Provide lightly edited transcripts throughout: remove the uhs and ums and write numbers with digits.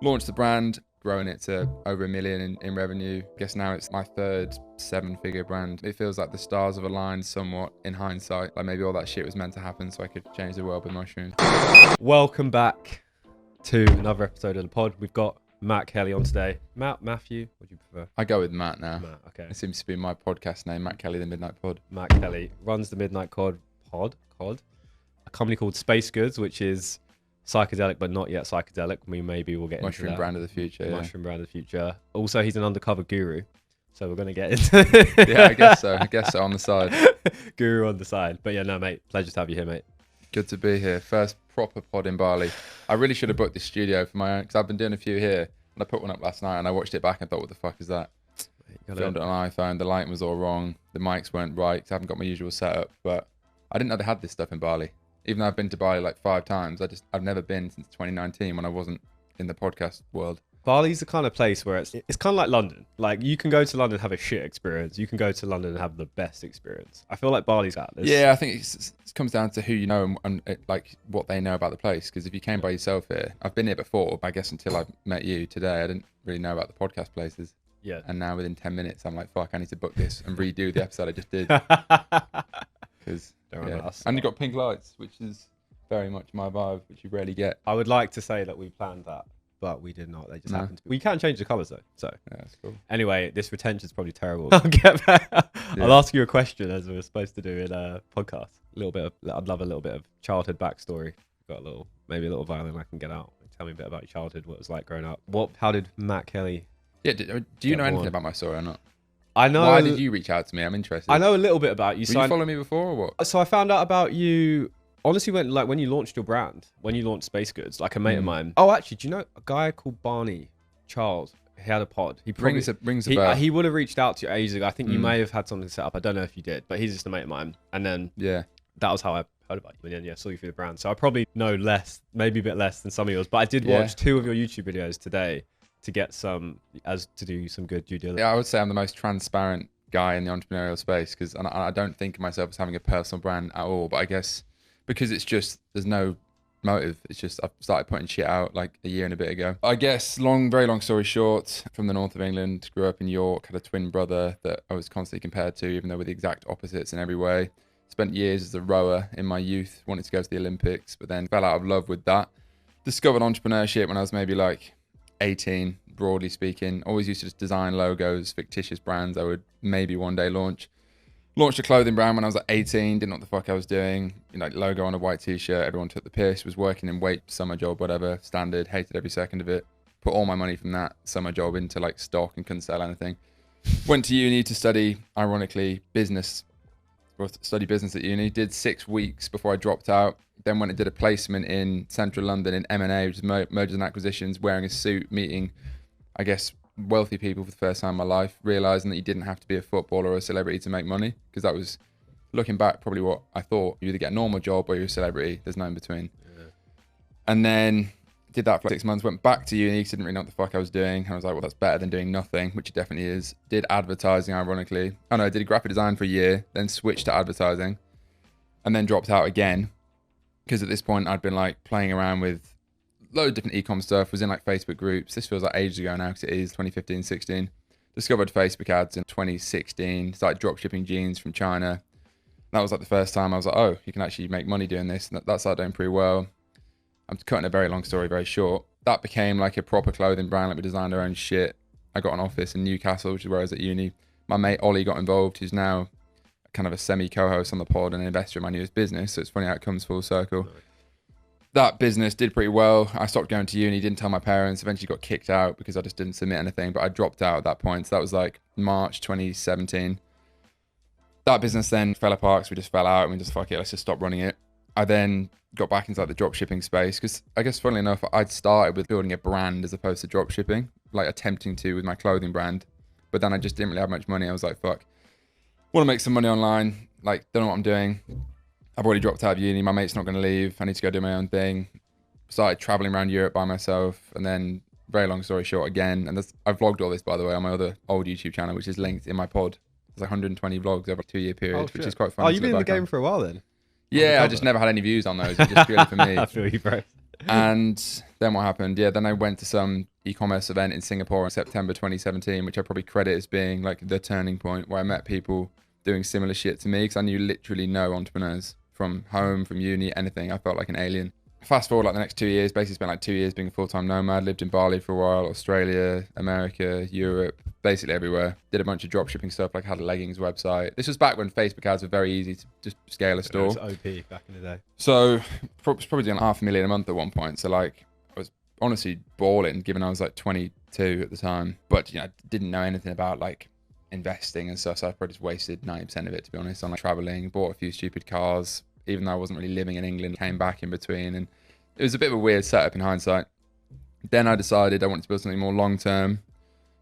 Launched the brand, growing it to over $1 million in revenue. I guess now it's my third 7-figure brand. It feels like the stars have aligned somewhat in hindsight. Like maybe all that shit was meant to happen so I could change the world with mushrooms. Welcome back to another episode of the pod. We've got Matt Kelly on today. Matthew, what do you prefer? I go with Matt now. Matt, okay. It seems to be my podcast name, Matt Kelly, the Midnight Pod. Matt Kelly runs the Midnight Pod, a company called Space Goods, which is psychedelic but not yet psychedelic. Maybe we'll get Mushroom into that. brand of the future. Mushroom brand of the future. Also, he's an undercover guru, so we're going to get into Yeah, I guess so on the side. Guru on the side. But yeah, no, mate, pleasure to have you here, mate. Good to be here. First proper pod in Bali. I really should have booked this studio for my own because I've been doing a few here. And I put one up last night and I watched it back and thought, what the fuck is that? Filmed it on an iPhone. The lighting was all wrong. The mics weren't right because I haven't got my usual setup. But I didn't know they had this stuff in Bali. Even though I've been to Bali like 5 times, I've never been since 2019 when I wasn't in the podcast world. Bali's the kind of place where it's kind of like London. Like you can go to London and have a shit experience. You can go to London and have the best experience. I feel like Bali's at this. Yeah, I think it comes down to who you know and like what they know about the place. Because if you came by yourself here, I've been here before, but I guess until I met you today, I didn't really know about the podcast places. Yeah. And now within 10 minutes, I'm like, fuck, I need to book this and redo the episode I just did. Because and you got pink lights, which is very much my vibe, which you rarely get. I would like to say that we planned that, but we did not. They just happened to. We can change the colours though. So yeah, that's cool. Anyway, this retention is probably terrible. I'll get back. Yeah. I'll ask you a question as we were supposed to do in a podcast. I'd love a little bit of childhood backstory. Got maybe a little violin I can get out. Tell me a bit about your childhood, what it was like growing up. How did Matt Kelly? Yeah, do you know anything about my story or not? I know. Why did you reach out to me? I'm interested. I know a little bit about you. Did you follow me before or what? So I found out about you. Honestly, when you launched your brand, when you launched Space Goods, like a mate of mine. Oh, actually, do you know a guy called Barney Charles? He had a pod. He probably rings a bell. He would have reached out to you ages ago. I think you may have had something set up. I don't know if you did, but he's just a mate of mine. And then that was how I heard about you. And then saw you through the brand. So I probably know less, maybe a bit less than some of yours. But I did watch 2 of your YouTube videos today to get to do some good due diligence. Yeah, I would say I'm the most transparent guy in the entrepreneurial space because I don't think of myself as having a personal brand at all. But I guess because it's just there's no motive. It's just I've started putting shit out like a year and a bit ago. I guess very long story short, from the north of England, grew up in York, had a twin brother that I was constantly compared to, even though we're the exact opposites in every way. Spent years as a rower in my youth, wanted to go to the Olympics, but then fell out of love with that. Discovered entrepreneurship when I was maybe like 18, broadly speaking. Always used to just design logos, fictitious brands I would maybe one day launch. Launched a clothing brand when I was like 18, didn't know what the fuck I was doing. Logo on a white t-shirt, everyone took the piss, was working in weight, summer job, whatever, standard, hated every second of it. Put all my money from that summer job into like stock and couldn't sell anything. Went to uni to study, ironically, business at uni. Did 6 weeks before I dropped out. Then went and did a placement in central London in M&A, which is mergers and acquisitions, wearing a suit, meeting, I guess, wealthy people for the first time in my life, realizing that you didn't have to be a footballer or a celebrity to make money, because that was, looking back, probably what I thought. You either get a normal job or you're a celebrity. There's no in between. Yeah. And then did that for 6 months, went back to uni because I didn't really know what the fuck I was doing. And I was like, well, that's better than doing nothing, which it definitely is. Did advertising, ironically. I did graphic design for a year, then switched to advertising, and then dropped out again. Because at this point, I'd been like playing around with loads of different Ecom stuff, was in like Facebook groups. This feels like ages ago now because it is 2015, 16. Discovered Facebook ads in 2016, started drop shipping jeans from China. That was like the first time I was like, oh, you can actually make money doing this. And that started doing pretty well. I'm cutting a very long story very short. That became like a proper clothing brand. Like we designed our own shit. I got an office in Newcastle, which is where I was at uni. My mate Ollie got involved, who's now kind of a semi co-host on the pod and an investor in my newest business. So it's funny how it comes full circle. Nice. That business did pretty well. I stopped going to uni, didn't tell my parents, eventually got kicked out because I just didn't submit anything, but I dropped out at that point. So that was like March 2017. That business then fell apart because we just fell out and we just, fuck it, let's just stop running it. I then got back into like the drop shipping space because I guess funnily enough, I'd started with building a brand as opposed to drop shipping, like attempting to with my clothing brand. But then I just didn't really have much money. I was like, fuck, want to make some money online. Like, don't know what I'm doing. I've already dropped out of uni. My mate's not going to leave. I need to go do my own thing. Started traveling around Europe by myself. And then, very long story short, again, and I've vlogged all this, by the way, on my other old YouTube channel, which is linked in my pod. There's like 120 vlogs over a 2-year period, which is quite fun. Oh, you've been in the game for a while then? Yeah, I just never had any views on those. It's just purely for me. I feel you, bro. And then what happened? Yeah, then I went to some e-commerce event in Singapore in September 2017, which I probably credit as being like the turning point, where I met people doing similar shit to me, because I knew literally no entrepreneurs from home, from uni, anything. I felt like an alien. Fast forward like the next 2 years, basically spent like 2 years being a full-time nomad, lived in Bali for a while, Australia, America, Europe, basically everywhere. Did a bunch of dropshipping stuff, like had a leggings website. This was back when Facebook ads were very easy to just scale a store. It was OP back in the day. So was probably doing $500,000 a month at one point. So like I was honestly balling, given I was like 22 at the time, but you know, didn't know anything about like investing and stuff. So I probably just wasted 90% of it, to be honest, on like traveling, bought a few stupid cars, even though I wasn't really living in England, came back in between. And it was a bit of a weird setup in hindsight. Then I decided I wanted to build something more long-term,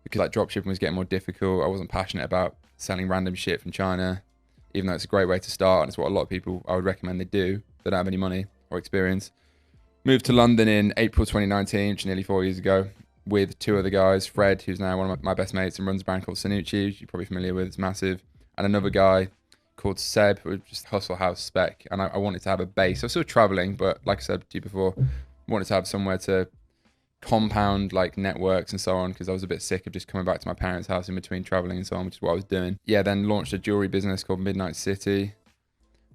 because like dropshipping was getting more difficult. I wasn't passionate about selling random shit from China, even though it's a great way to start. And it's what a lot of people I would recommend they do that don't have any money or experience. Moved to London in April 2019, which is nearly 4 years ago, with two other guys, Fred, who's now one of my best mates and runs a brand called Sanucci, which you're probably familiar with, it's massive, and another guy called Seb, who was just hustle house spec. And I wanted to have a base. I was still traveling, but like I said to you before, I wanted to have somewhere to compound like networks and so on, because I was a bit sick of just coming back to my parents' house in between traveling and so on, which is what I was doing. Yeah, then launched a jewelry business called Midnight City,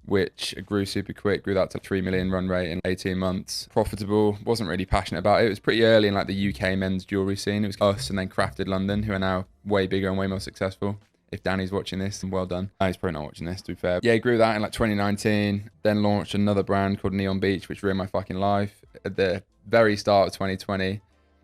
which grew super quick, grew that to 3 million run rate in 18 months. Profitable, wasn't really passionate about it. It was pretty early in like the UK men's jewelry scene. It was us and then Crafted London, who are now way bigger and way more successful. If Danny's watching this, well done. He's probably not watching this, to be fair. Yeah, grew that in like 2019, then launched another brand called Neon Beach, which ruined my fucking life at the very start of 2020.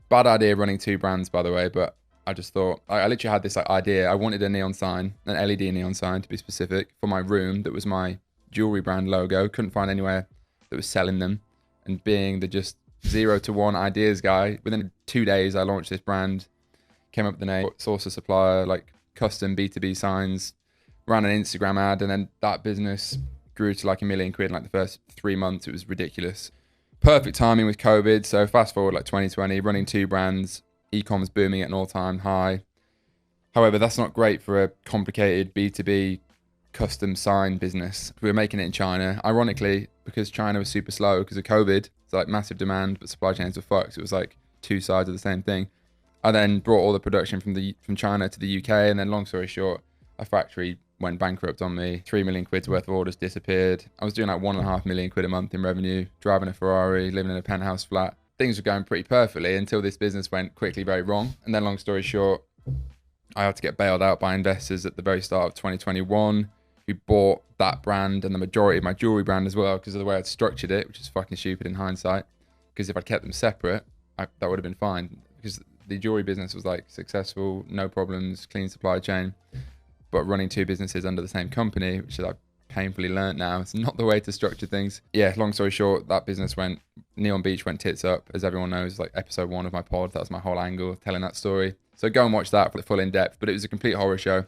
Bad idea running two brands, by the way, but I just thought, I literally had this like idea. I wanted a neon sign, an LED neon sign to be specific, for my room that was my jewelry brand logo. Couldn't find anywhere that was selling them. And being the just 0 to 1 ideas guy, within 2 days I launched this brand, came up with the name, source of supplier, like custom B2B signs, ran an Instagram ad, and then that business grew to like £1 million in like the first 3 months. It was ridiculous. Perfect timing with COVID. So fast forward like 2020, running two brands, Ecom's booming at an all-time high. However, that's not great for a complicated B2B custom sign business. We were making it in China, ironically, because China was super slow because of COVID. It's like massive demand, but supply chains were fucked. It was like two sides of the same thing. I then brought all the production from China to the UK, and then long story short, a factory went bankrupt on me. 3 million quid's worth of orders disappeared. I was doing like 1.5 million quid a month in revenue, driving a Ferrari, living in a penthouse flat. Things were going pretty perfectly until this business went quickly very wrong. And then long story short, I had to get bailed out by investors at the very start of 2021, who bought that brand and the majority of my jewelry brand as well, because of the way I'd structured it, which is fucking stupid in hindsight. Because if I'd kept them separate, that would have been fine. Because the jewelry business was like successful, no problems, clean supply chain. But running two businesses under the same company, which I painfully learned now, it's not the way to structure things. Yeah, long story short, that business Neon Beach went tits up, as everyone knows, like episode 1 of my pod. That was my whole angle of telling that story. So go and watch that for the full in depth. But it was a complete horror show.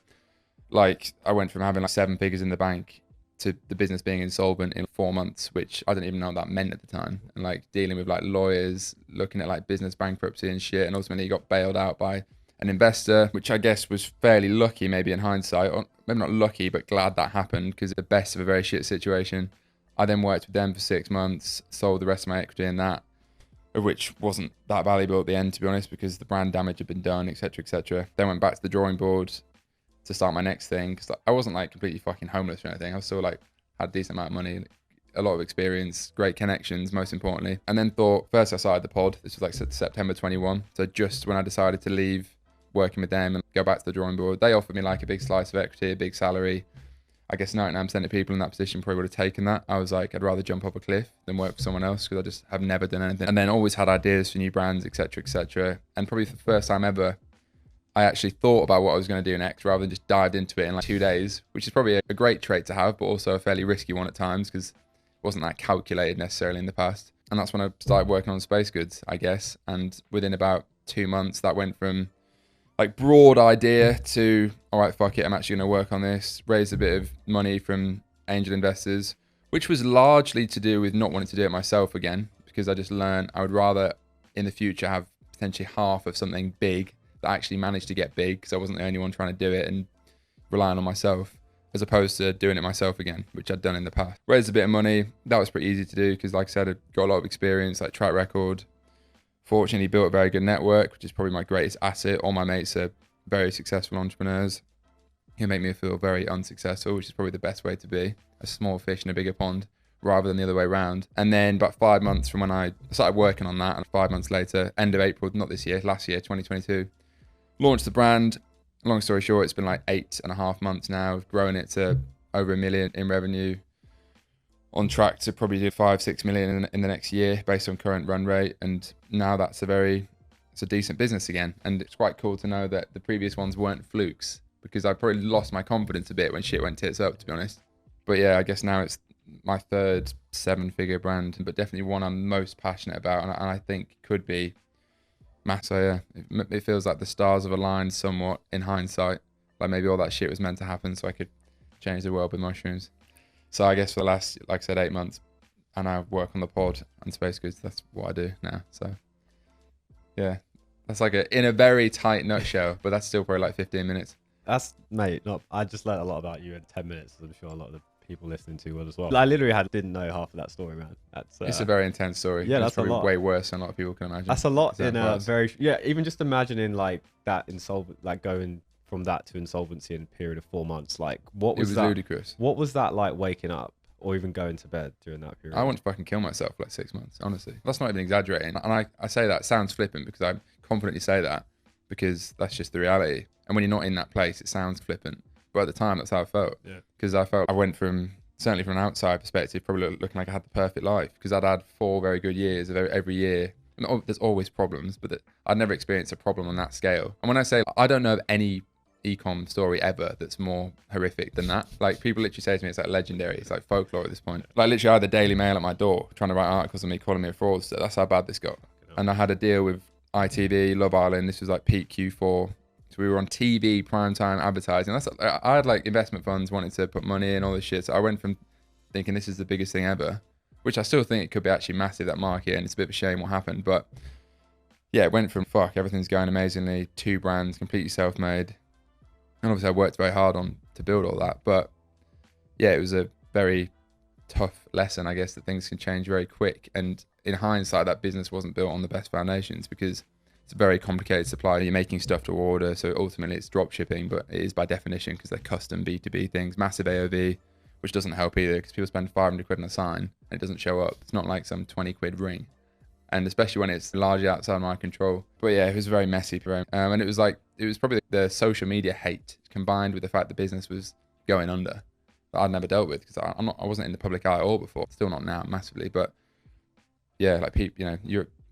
Like I went from having like 7 figures in the bank to the business being insolvent in 4 months, which I didn't even know what that meant at the time. And like dealing with like lawyers, looking at like business bankruptcy and shit. And ultimately got bailed out by an investor, which I guess was fairly lucky maybe in hindsight, or maybe not lucky, but glad that happened, because the best of a very shit situation. I then worked with them for 6 months, sold the rest of my equity in that, of which wasn't that valuable at the end, to be honest, because the brand damage had been done, etc., etc. Then went back to the drawing board to start my next thing, because I wasn't like completely fucking homeless or anything. I was still like, had a decent amount of money, a lot of experience, great connections, most importantly. And then thought, first I started the pod. This was like September 21. So just when I decided to leave working with them and go back to the drawing board, they offered me like a big slice of equity, a big salary. I guess 99% of people in that position probably would have taken that. I was like, I'd rather jump off a cliff than work for someone else, because I just have never done anything. And then always had ideas for new brands, etc., etc. And probably for the first time ever, I actually thought about what I was going to do next, rather than just dived into it in like 2 days, which is probably a great trait to have, but also a fairly risky one at times, because it wasn't that calculated necessarily in the past. And that's when I started working on space goods, I guess. And within about 2 months, that went from like broad idea to, all right, fuck it, I'm actually going to work on this, raise a bit of money from angel investors, which was largely to do with not wanting to do it myself again, because I just learned I would rather in the future have potentially half of something big that actually managed to get big, because I wasn't the only one trying to do it and relying on myself, as opposed to doing it myself again, which I'd done in the past. Raised a bit of money. That was pretty easy to do because, like I said, I'd got a lot of experience, like track record. Fortunately, built a very good network, which is probably my greatest asset. All my mates are very successful entrepreneurs who make me feel very unsuccessful, which is probably the best way to be. A small fish in a bigger pond rather than the other way around. And then about 5 months from when I started working on that, and 5 months later, end of April, not this year, last year, 2022, launched the brand. Long story short, it's been like 8.5 months now. We've grown it to over $1 million in revenue. On track to probably do 5-6 million in the next year based on current run rate. And now it's a decent business again. And it's quite cool to know that the previous ones weren't flukes, because I probably lost my confidence a bit when shit went tits up, to be honest. But yeah, I guess now it's my third 7-figure brand, but definitely one I'm most passionate about, and I think could be massive. So yeah, it feels like the stars have aligned somewhat in hindsight. Like maybe all that shit was meant to happen so I could change the world with mushrooms. So I guess for the last, like I said, 8 months, I now work on the pod and Space Goods. That's what I do now. So yeah, that's like in a very tight nutshell, but that's still probably like 15 minutes. That's, mate, I just learned a lot about you in 10 minutes. I'm sure a lot of the people listening to will as well. I literally didn't know half of that story, man. It's a very intense story. Yeah, that's probably a lot. Way worse than a lot of people can imagine. That's a lot in a very, yeah, even just imagining like that like going from that to insolvency in a period of 4 months. Like what was that? It was ludicrous. What was that like waking up or even going to bed during that period? I want to fucking kill myself for like 6 months, honestly. That's not even exaggerating. And I say that sounds flippant because I confidently say that because that's just the reality. And when you're not in that place, it sounds flippant. But at the time, that's how I felt. Yeah. Because I felt I went from, certainly from an outside perspective, probably looking like I had the perfect life. Because I'd had 4 very good years of every year. And there's always problems, but I'd never experienced a problem on that scale. And when I say, I don't know of any Ecom story ever that's more horrific than that. Like people literally say to me, it's like legendary. It's like folklore at this point. Like literally I had the Daily Mail at my door trying to write articles on me, calling me a fraudster. That's how bad this got. And I had a deal with ITV, Love Island. This was like peak Q4. So we were on TV, primetime advertising. I had like investment funds wanting to put money in all this shit. So I went from thinking this is the biggest thing ever, which I still think it could be actually massive, that market. And it's a bit of a shame what happened. But yeah, it went from fuck, everything's going amazingly, 2 brands, completely self-made. And obviously I worked very hard to build all that. But yeah, it was a very tough lesson, I guess, that things can change very quick. And in hindsight, that business wasn't built on the best foundations because it's a very complicated supply. You're making stuff to order. So ultimately it's drop shipping, but it is by definition because they're custom B2B things, massive AOV, which doesn't help either because people spend 500 quid on a sign and it doesn't show up. It's not like some 20 quid ring. And especially when it's largely outside my control. But yeah, it was very messy for him. And it was probably the social media hate combined with the fact the business was going under that I'd never dealt with because I wasn't in the public eye at all before. Still not now, massively. But yeah, like people,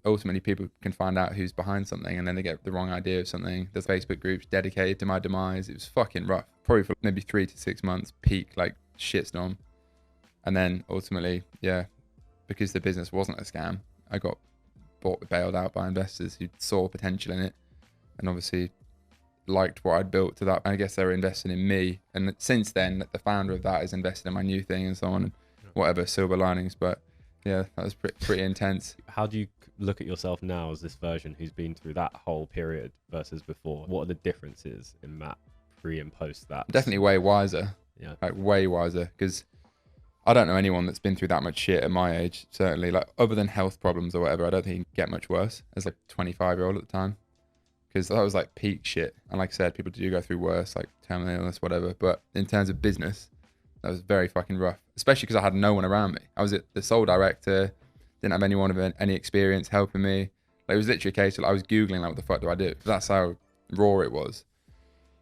ultimately people can find out who's behind something and then they get the wrong idea of something. There's Facebook groups dedicated to my demise. It was fucking rough. Probably for maybe 3 to 6 months, peak like shitstorm. And then ultimately, yeah, because the business wasn't a scam, I got bailed out by investors who saw potential in it and obviously liked what I'd built to that. I guess they were investing in me. And since then, the founder of that is invested in my new thing and so on and whatever, silver linings. But yeah, that was pretty intense. How do you look at yourself now as this version who's been through that whole period versus before? What are the differences in Matt pre and post that? Definitely way wiser. Yeah. Like way wiser because I don't know anyone that's been through that much shit at my age, certainly. Like, other than health problems or whatever, I don't think you can get much worse as like a 25-year-old at the time. Because that was like peak shit. And like I said, people do go through worse, like terminal illness, whatever. But in terms of business, that was very fucking rough. Especially because I had no one around me. I was the sole director, didn't have anyone with any experience helping me. Like, it was literally a case of I was Googling, like, what the fuck do I do? That's how raw it was.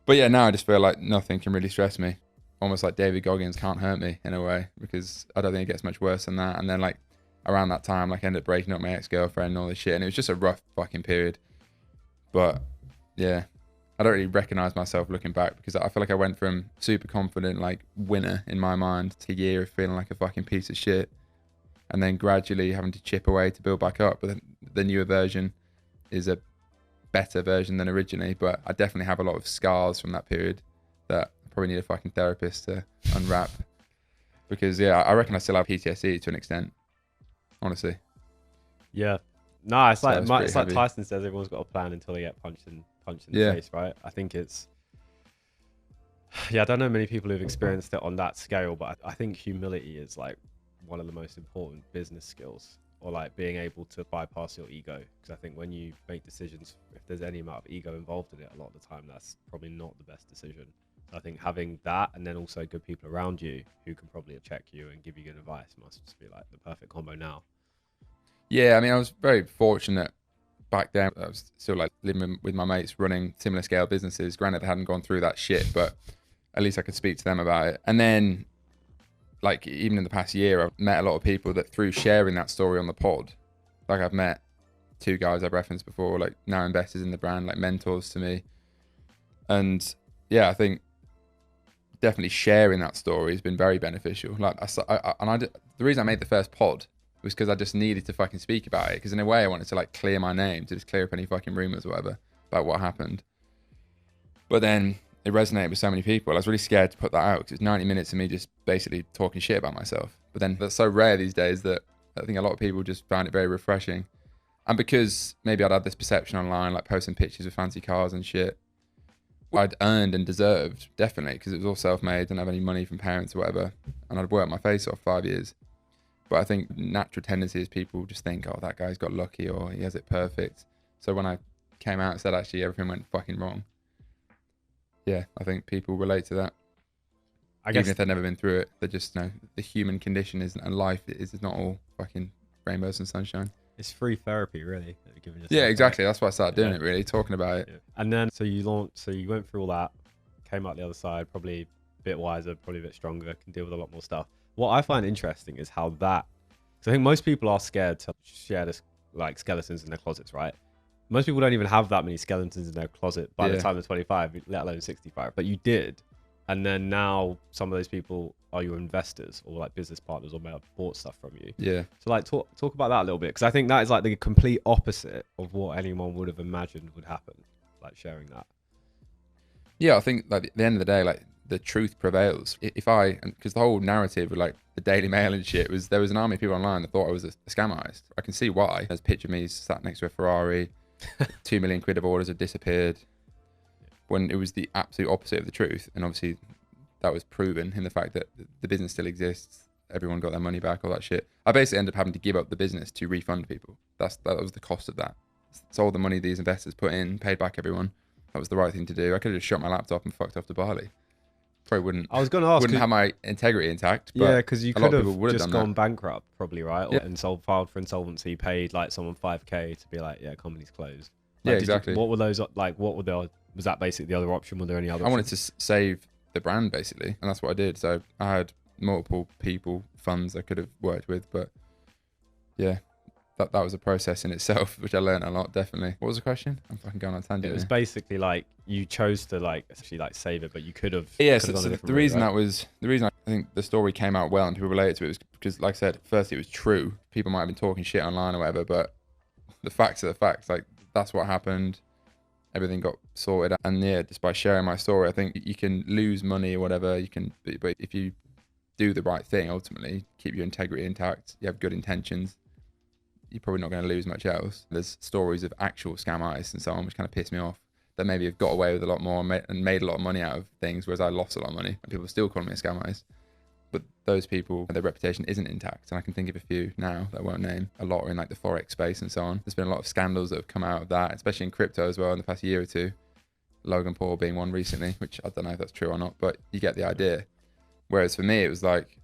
But yeah, now I just feel like nothing can really stress me. Almost like David Goggins can't hurt me in a way because I don't think it gets much worse than that. And then like around that time, like I ended up breaking up my ex-girlfriend and all this shit. And it was just a rough fucking period. But yeah, I don't really recognize myself looking back because I feel like I went from super confident, like winner in my mind to a year of feeling like a fucking piece of shit. And then gradually having to chip away to build back up. But the newer version is a better version than originally. But I definitely have a lot of scars from that period that probably need a fucking therapist to unwrap because yeah, I reckon I still have PTSD to an extent, honestly. Yeah, no, it's like Tyson says, everyone's got a plan until they get punched in the face, right? I think it's Yeah, I don't know many people who've experienced it on that scale, but I think humility is like one of the most important business skills, or like being able to bypass your ego. Because I think when you make decisions, if there's any amount of ego involved in it, a lot of the time that's probably not the best decision. So I think having that, and then also good people around you who can probably check you and give you good advice, must just be like the perfect combo now. Yeah, I mean, I was very fortunate back then. I was still like living with my mates running similar scale businesses. Granted, I hadn't gone through that shit, but at least I could speak to them about it. And then, like, even in the past year, I've met a lot of people that through sharing that story on the pod, like I've met 2 guys I've referenced before, like now investors in the brand, like mentors to me. And yeah, I think definitely sharing that story has been very beneficial. Like, the reason I made the first pod was because I just needed to fucking speak about it. Because in a way, I wanted to like clear my name, to just clear up any fucking rumors or whatever about what happened. But then it resonated with so many people. I was really scared to put that out because it's 90 minutes of me just basically talking shit about myself. But then that's so rare these days that I think a lot of people just found it very refreshing. And because maybe I'd had this perception online, like posting pictures of fancy cars and shit, I'd earned and deserved, definitely, because it was all self-made, didn't have any money from parents or whatever. And I'd worked my face off 5 years. But I think natural tendency is people just think, oh, that guy's got lucky or he has it perfect. So when I came out and said, actually, everything went fucking wrong. Yeah, I think people relate to that. I guess, even if they've never been through it, they just know the human condition isn't, and life is not all fucking rainbows and sunshine. It's free therapy, really. Yeah, exactly. That's why I started doing it, really, talking about it. Yeah. And then, so you went through all that, came out the other side, probably a bit wiser, probably a bit stronger, can deal with a lot more stuff. What I find interesting is how that, because I think most people are scared to share this, like skeletons in their closets, right? Most people don't even have that many skeletons in their closet by the time they're 25, let alone 65. But you did. And then now some of those people are your investors or like business partners or may have bought stuff from you. Yeah. So like talk about that a little bit, because I think that is like the complete opposite of what anyone would have imagined would happen, like sharing that. Yeah, I think like at the end of the day, like the truth prevails. Because the whole narrative with like the Daily Mail and shit was, there was an army of people online that thought I was a scam artist. I can see why. There's a picture of me sat next to a Ferrari, 2 million quid of orders have disappeared, when it was the absolute opposite of the truth. And obviously that was proven in the fact that the business still exists. Everyone got their money back, all that shit. I basically ended up having to give up the business to refund people. That was the cost of that. So all the money these investors put in, paid back everyone. That was the right thing to do. I could have just shut my laptop and fucked off to Bali. Probably wouldn't. I was going to ask. Wouldn't have my integrity intact. But yeah, because you could have just gone bankrupt, probably, right? Or filed for insolvency, paid like someone $5,000 to be like, yeah, company's closed. Like, yeah, exactly. What were those like? Was that basically the other option? Were there any other? I wanted to save the brand basically, and that's what I did. So I had multiple people, funds I could have worked with, but yeah, that was a process in itself, which I learned a lot, definitely. What was the question? I'm fucking going on a tangent. It was basically like you chose to like essentially like save it, but you could have. Yeah, so the reason I think the story came out well and people related to it was because, like I said, firstly it was true. People might have been talking shit online or whatever, but the facts are the facts. Like that's what happened. Everything got sorted out. And yeah, just by sharing my story, I think you can lose money or whatever. But if you do the right thing, ultimately keep your integrity intact, you have good intentions, you're probably not going to lose much else. There's stories of actual scam artists and so on, which kind of piss me off, that maybe have got away with a lot more and made a lot of money out of things, whereas I lost a lot of money and people still call me a scam artist. But those people, their reputation isn't intact. And I can think of a few now that I won't name. A lot are in like the Forex space and so on. There's been a lot of scandals that have come out of that, especially in crypto as well in the past year or two. Logan Paul being one recently, which I don't know if that's true or not, but you get the idea. Whereas for me, it was like,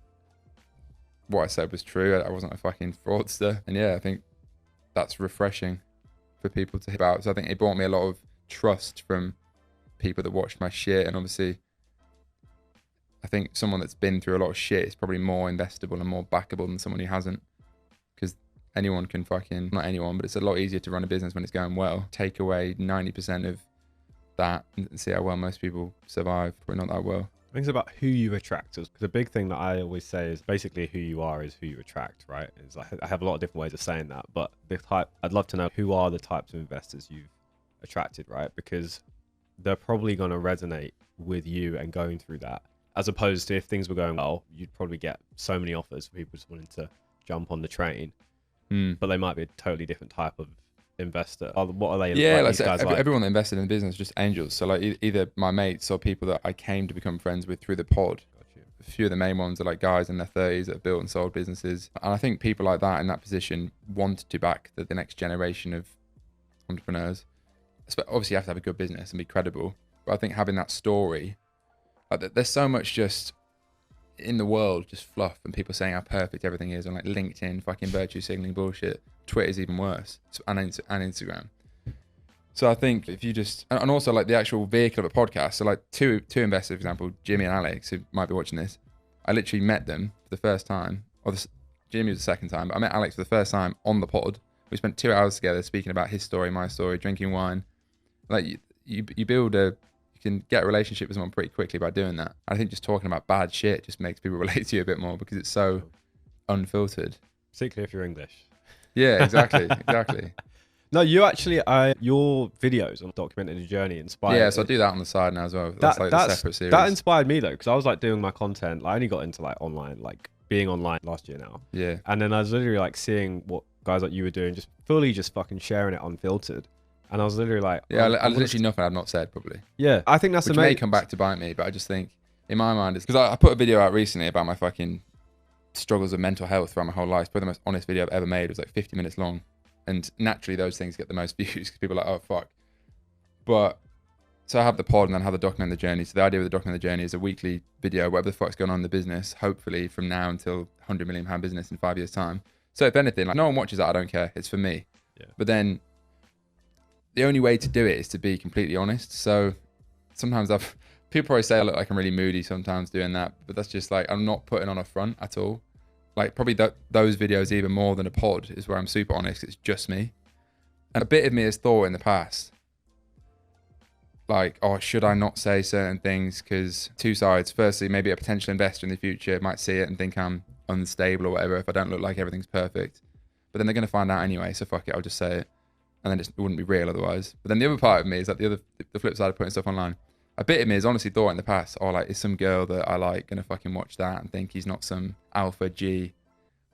what I said was true. I wasn't a fucking fraudster. And yeah, I think that's refreshing for people to hear about. So I think it brought me a lot of trust from people that watched my shit. And obviously, I think someone that's been through a lot of shit is probably more investable and more backable than someone who hasn't. Because anyone can fucking, not anyone, but it's a lot easier to run a business when it's going well. Take away 90% of that and see how well most people survive. Probably not that well. I think it's about who you attract. Because the big thing that I always say is basically who you are is who you attract, right? It's like, I have a lot of different ways of saying that, but I'd love to know who are the types of investors you've attracted, right? Because they're probably going to resonate with you and going through that. As opposed to if things were going well, you'd probably get so many offers for people just wanting to jump on the train, but they might be a totally different type of investor? What are they? Yeah, these guys like? everyone that invested in the business is just angels. So like either my mates or people that I came to become friends with through the pod. A few of the main ones are like guys in their 30s that have built and sold businesses. And I think people like that in that position wanted to back the next generation of entrepreneurs. Obviously, you have to have a good business and be credible. But I think having that story, like, there's so much just in the world, just fluff and people saying how perfect everything is on like LinkedIn, fucking virtue signaling bullshit. Twitter's even worse, and Instagram. So I think if you just, and also like the actual vehicle of a podcast. So like two investors, for example, Jimmy and Alex, who might be watching this, I literally met them for the first time, Jimmy was the second time, but I met Alex for the first time on the pod. We spent 2 hours together speaking about his story, my story, drinking wine. Like you can get a relationship with someone pretty quickly by doing that. I think just talking about bad shit just makes people relate to you a bit more because it's so unfiltered. Particularly if you're English. Yeah, exactly. No, you actually, your videos on documenting the journey inspired. Yeah, so I do that on the side now as well. That's like a separate series. That inspired me though, because I was like doing my content. I only got into like online, like being online last year now. Yeah. And then I was literally like seeing what guys like you were doing, just fully just fucking sharing it unfiltered. And I was literally like, yeah, I literally nothing I've not said probably. Yeah, I think that's which may come back to bite me, but I just think in my mind it's because I put a video out recently about my fucking struggles of mental health throughout my whole life. It's probably the most honest video I've ever made. It was like 50 minutes long. And naturally, those things get the most views because people are like, oh, fuck. But so I have the pod and then have the document the journey. So the idea of the document the journey is a weekly video, whatever the fuck's going on in the business, hopefully from now until £100 million business in 5 years' time. So if anything, like no one watches that, I don't care. It's for me. Yeah. But then the only way to do it is to be completely honest. So sometimes people probably say I look like I'm really moody sometimes doing that, but that's just like, I'm not putting on a front at all. Like probably those videos even more than a pod is where I'm super honest. It's just me. And a bit of me has thought in the past, like, oh, should I not say certain things? Because two sides. Firstly, maybe a potential investor in the future might see it and think I'm unstable or whatever if I don't look like everything's perfect. But then they're going to find out anyway. So fuck it, I'll just say it. And then it wouldn't be real otherwise. But then the other part of me is like the flip side of putting stuff online. A bit of me has honestly thought in the past, oh, like, is some girl that I like going to fucking watch that and think he's not some alpha G?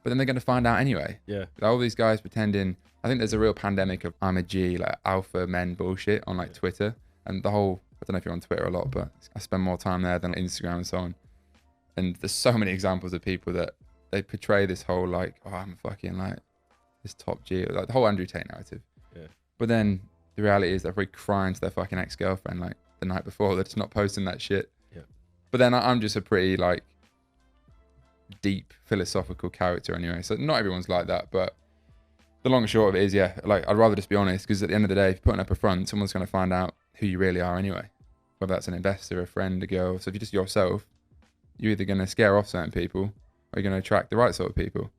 But then they're going to find out anyway. Yeah. Like, all these guys pretending, I think there's a real pandemic of I'm a G, like alpha men bullshit on like Twitter. And the whole, I don't know if you're on Twitter a lot, but I spend more time there than Instagram and so on. And there's so many examples of people that they portray this whole like, oh, I'm fucking like this top G, like the whole Andrew Tate narrative. Yeah. But then the reality is they're probably crying to their fucking ex-girlfriend like the night before. They're just not posting that shit. Yeah. But then I'm just a pretty like deep philosophical character anyway. So not everyone's like that, but the long and short of it is, yeah, like I'd rather just be honest because at the end of the day, if you're putting up a front, someone's going to find out who you really are anyway. Whether that's an investor, a friend, a girl. So if you're just yourself, you're either going to scare off certain people or you're going to attract the right sort of people.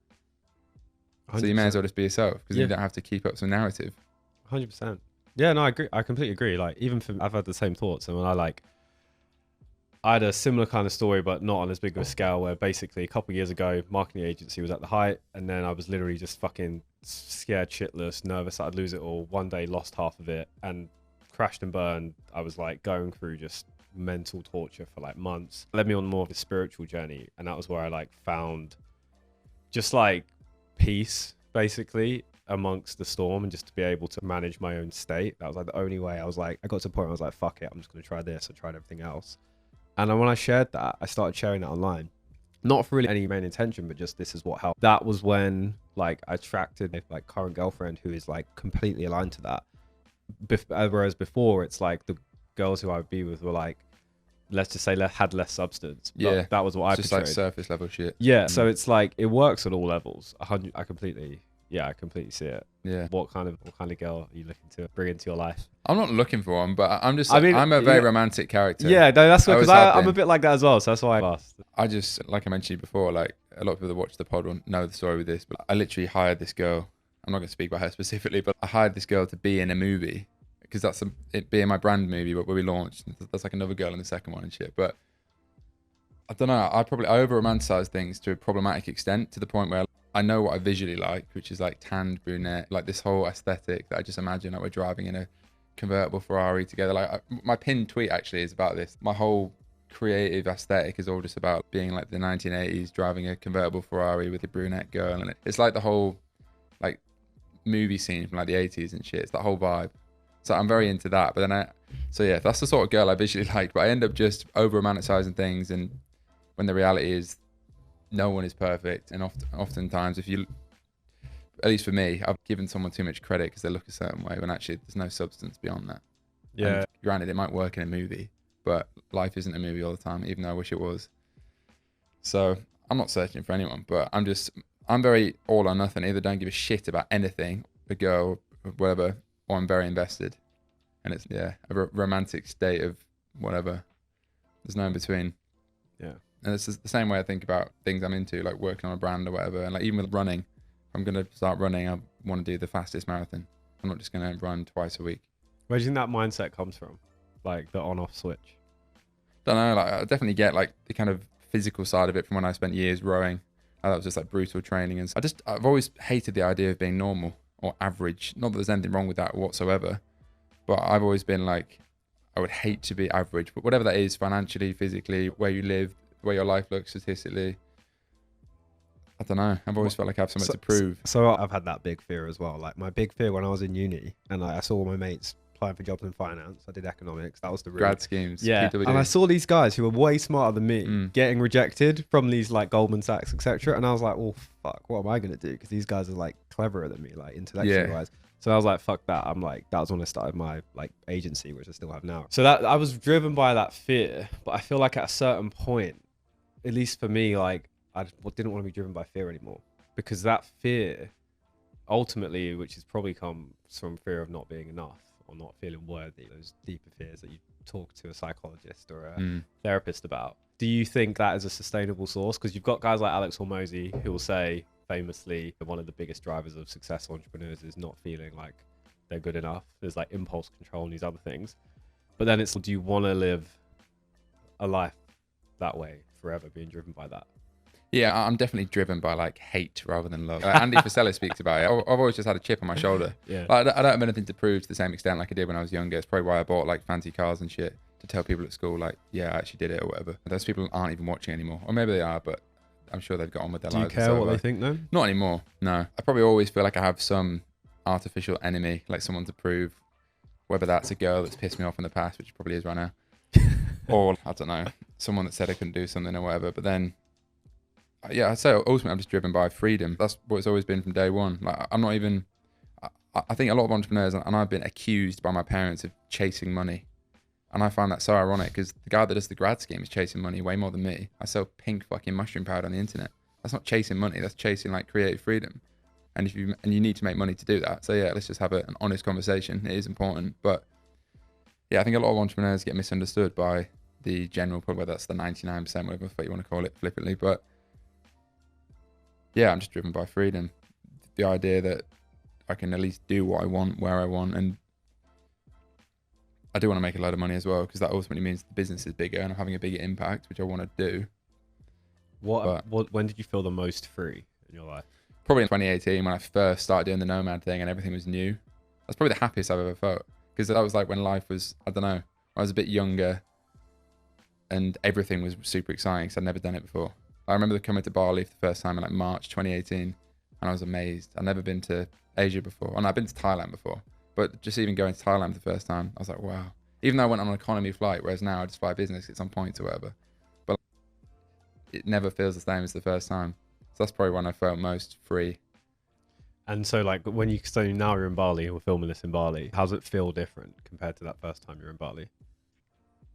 100%. So you may as well just be yourself because you don't have to keep up some narrative. 100%. Yeah, no, I agree. I completely agree. Like, even for I've had the same thoughts, and when I had a similar kind of story, but not on as big of a scale. Where basically a couple of years ago, marketing agency was at the height, and then I was literally just fucking scared shitless, nervous that I'd lose it all. One day, lost half of it, and crashed and burned. I was like going through just mental torture for like months. It led me on more of a spiritual journey, and that was where I like found just like peace, basically, amongst the storm, and just to be able to manage my own state. That was like the only way. I was like, I got to a point where I was like, fuck it, I'm just going to try this. I tried everything else. And then when I shared that, I started sharing that online. Not for really any main intention, but just this is what helped. That was when like I attracted my like current girlfriend who is like completely aligned to that. Whereas before it's like the girls who I would be with were like, let's just say had less substance. Yeah. That was what I just portrayed. Like surface level shit. Yeah. So it's like, it works at all levels. I completely see it. Yeah. What kind of girl are you looking to bring into your life? I'm not looking for one, but I'm a very romantic character. Yeah, no, that's because I'm a bit like that as well. So that's why I asked. I just, like I mentioned before, like a lot of people that watch the pod will know the story with this, but I literally hired this girl. I'm not going to speak about her specifically, but I hired this girl to be in a movie because that's it being my brand movie, but where we launched. That's like another girl in the second one and shit. But I don't know. I over romanticize things to a problematic extent to the point where I know what I visually like, which is like tanned brunette, like this whole aesthetic that I just imagine like we're driving in a convertible Ferrari together. Like my pinned tweet actually is about this. My whole creative aesthetic is all just about being like the 1980s, driving a convertible Ferrari with a brunette girl, and it's like the whole like movie scene from like the 80s and shit. It's that whole vibe. So I'm very into that. But then that's the sort of girl I visually like. But I end up just over romanticizing things, and when the reality is no one is perfect. And oftentimes, if you, at least for me, I've given someone too much credit because they look a certain way when actually there's no substance beyond that. Yeah. And granted, it might work in a movie, but life isn't a movie all the time, even though I wish it was. So I'm not searching for anyone, but I'm very all or nothing. Either don't give a shit about anything, a girl, whatever, or I'm very invested. And it's, a romantic state of whatever. There's no in between. Yeah. And it's the same way I think about things I'm into, like working on a brand or whatever. And like even with running, if I'm going to start running, I want to do the fastest marathon. I'm not just going to run twice a week. Where do you think that mindset comes from? Like the on-off switch? Don't know. Like I definitely get like the kind of physical side of it from when I spent years rowing. That was just like brutal training. And I've always hated the idea of being normal or average. Not that there's anything wrong with that whatsoever, but I've always been like, I would hate to be average, but whatever that is, financially, physically, where you live, the way your life looks statistically, I don't know. I've always felt like I have something to prove. So I've had that big fear as well. Like my big fear when I was in uni and I saw all my mates applying for jobs in finance. I did economics. That was the route. Grad schemes. Yeah. PWD. And I saw these guys who were way smarter than me getting rejected from these like Goldman Sachs, etc. And I was like, well, fuck, what am I going to do? Because these guys are like cleverer than me, like intellectually wise. So I was like, fuck that. I'm like, that was when I started my like agency, which I still have now. So that I was driven by that fear, but I feel like at a certain point, at least for me, like I didn't want to be driven by fear anymore, because that fear ultimately, which has probably come from fear of not being enough or not feeling worthy, those deeper fears that you talk to a psychologist or a therapist about. Do you think that is a sustainable source? Because you've got guys like Alex Hormozy who will say, famously, one of the biggest drivers of successful entrepreneurs is not feeling like they're good enough. There's like impulse control and these other things. But then it's, do you want to live a life that way forever, being driven by that? Yeah, I'm definitely driven by like hate rather than love. Andy Frisella speaks about it. I've always just had a chip on my shoulder. Yeah. Like, I don't have anything to prove to the same extent like I did when I was younger. It's probably why I bought like fancy cars and shit, to tell people at school like, yeah, I actually did it or whatever. Those people aren't even watching anymore. Or maybe they are, but I'm sure they've got on with their lives. Do you care what they think though? Not anymore, no. I probably always feel like I have some artificial enemy, like someone to prove, whether that's a girl that's pissed me off in the past, which probably is right now, or I don't know, someone that said I couldn't do something or whatever. But then, yeah, I'd say ultimately I'm just driven by freedom. That's what it's always been from day one. Like I'm not even, I think a lot of entrepreneurs, and I've been accused by my parents of chasing money. And I find that so ironic, because the guy that does the grad scheme is chasing money way more than me. I sell pink fucking mushroom powder on the internet. That's not chasing money. That's chasing like creative freedom. And you need to make money to do that. So yeah, let's just have an honest conversation. It is important. But yeah, I think a lot of entrepreneurs get misunderstood by the general public, whether that's the 99%, whatever you want to call it flippantly. But yeah, I'm just driven by freedom. The idea that I can at least do what I want, where I want, and I do want to make a load of money as well, because that ultimately means the business is bigger and I'm having a bigger impact, which I want to do. When did you feel the most free in your life? Probably in 2018, when I first started doing the nomad thing and everything was new. That's probably the happiest I've ever felt, because that was like when life was, I don't know, I was a bit younger and everything was super exciting because I'd never done it before. I remember coming to Bali for the first time in like March 2018 and I was amazed. I'd never been to Asia before. And I've been to Thailand before, but just even going to Thailand for the first time, I was like, wow. Even though I went on an economy flight, whereas now I just fly business, it's on points or whatever. But it never feels the same as the first time. So that's probably when I felt most free. And so like so now you're in Bali and we're filming this in Bali, how does it feel different compared to that first time you were in Bali?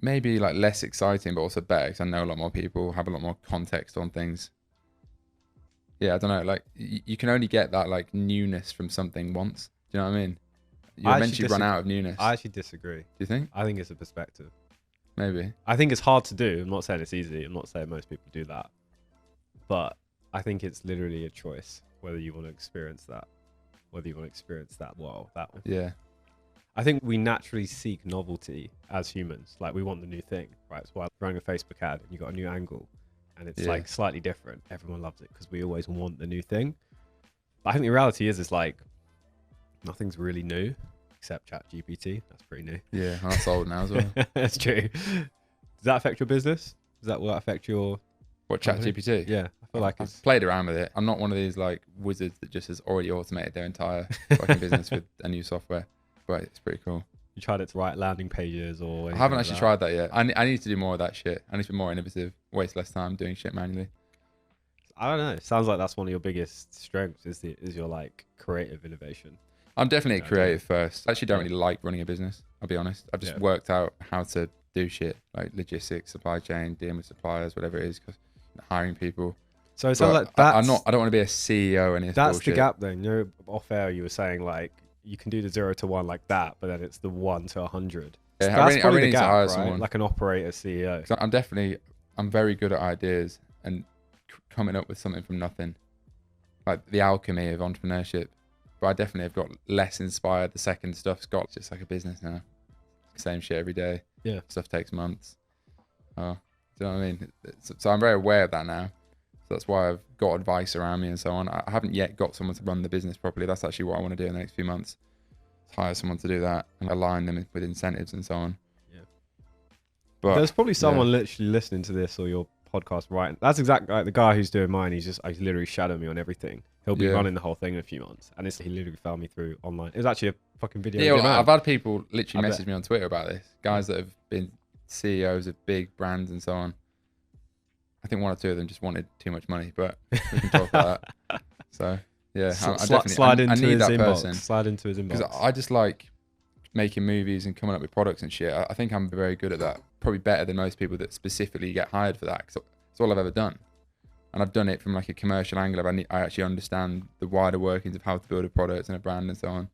Maybe like less exciting, but also better, because I know a lot more people, have a lot more context on things. Yeah, I don't know, like you can only get that like newness from something once. Do you know what I mean? You eventually run out of newness. I actually disagree. Do you think? I think it's a perspective. Maybe. I think it's hard to do. I'm not saying it's easy. I'm not saying most people do that. But I think it's literally a choice whether you want to experience that. Whether you want to experience that well, that one. Yeah. I think we naturally seek novelty as humans. Like we want the new thing, right? It's why running a Facebook ad and you got a new angle and it's like slightly different. Everyone loves it because we always want the new thing. But I think the reality is like nothing's really new except ChatGPT. That's pretty new. Yeah, that's old now as well. That's true. Does that affect your business? Will that affect your... What, ChatGPT? Yeah. feel like I've played around with it. I'm not one of these like wizards that just has already automated their entire fucking business with a new software, but it's pretty cool. You tried it to write landing pages or anything? I haven't actually tried that yet. I need to do more of that shit. I need to be more innovative, waste less time doing shit manually. I don't know. It sounds like that's one of your biggest strengths is your like creative innovation. I'm definitely a creative first. I actually don't really like running a business, I'll be honest. I've just worked out how to do shit like logistics, supply chain, dealing with suppliers, whatever it is, hiring people. So it sounds like that's... I don't want to be a CEO or anything. That's bullshit. The gap then. You know, off air you were saying like you can do the 0 to 1 like that, but then it's the 1 to 100. Yeah, so that's probably the gap, to hire right? someone. Like an operator CEO. So I'm very good at ideas and coming up with something from nothing, like the alchemy of entrepreneurship. But I definitely have got less inspired. The second stuff's got just like a business now. Same shit every day. Yeah. Stuff takes months. Do you know what I mean? So I'm very aware of that now. So that's why I've got advice around me and so on. I haven't yet got someone to run the business properly. That's actually what I want to do in the next few months. Hire someone to do that and align them with incentives and so on. Yeah. But there's probably someone literally listening to this or your podcast right. That's exactly like the guy who's doing mine. He's literally shadowing me on everything. He'll be running the whole thing in a few months. And he literally found me through online. It was actually a fucking video. Yeah, well, I've had people literally message me on Twitter about this. Guys that have been CEOs of big brands and so on. I think 1 or 2 of them just wanted too much money, but we can talk about that. So yeah, I need that person. Slide into his inbox. Because I just like making movies and coming up with products and shit. I think I'm very good at that. Probably better than most people that specifically get hired for that. Because it's all I've ever done. And I've done it from like a commercial angle. I actually understand the wider workings of how to build a product and a brand and so on.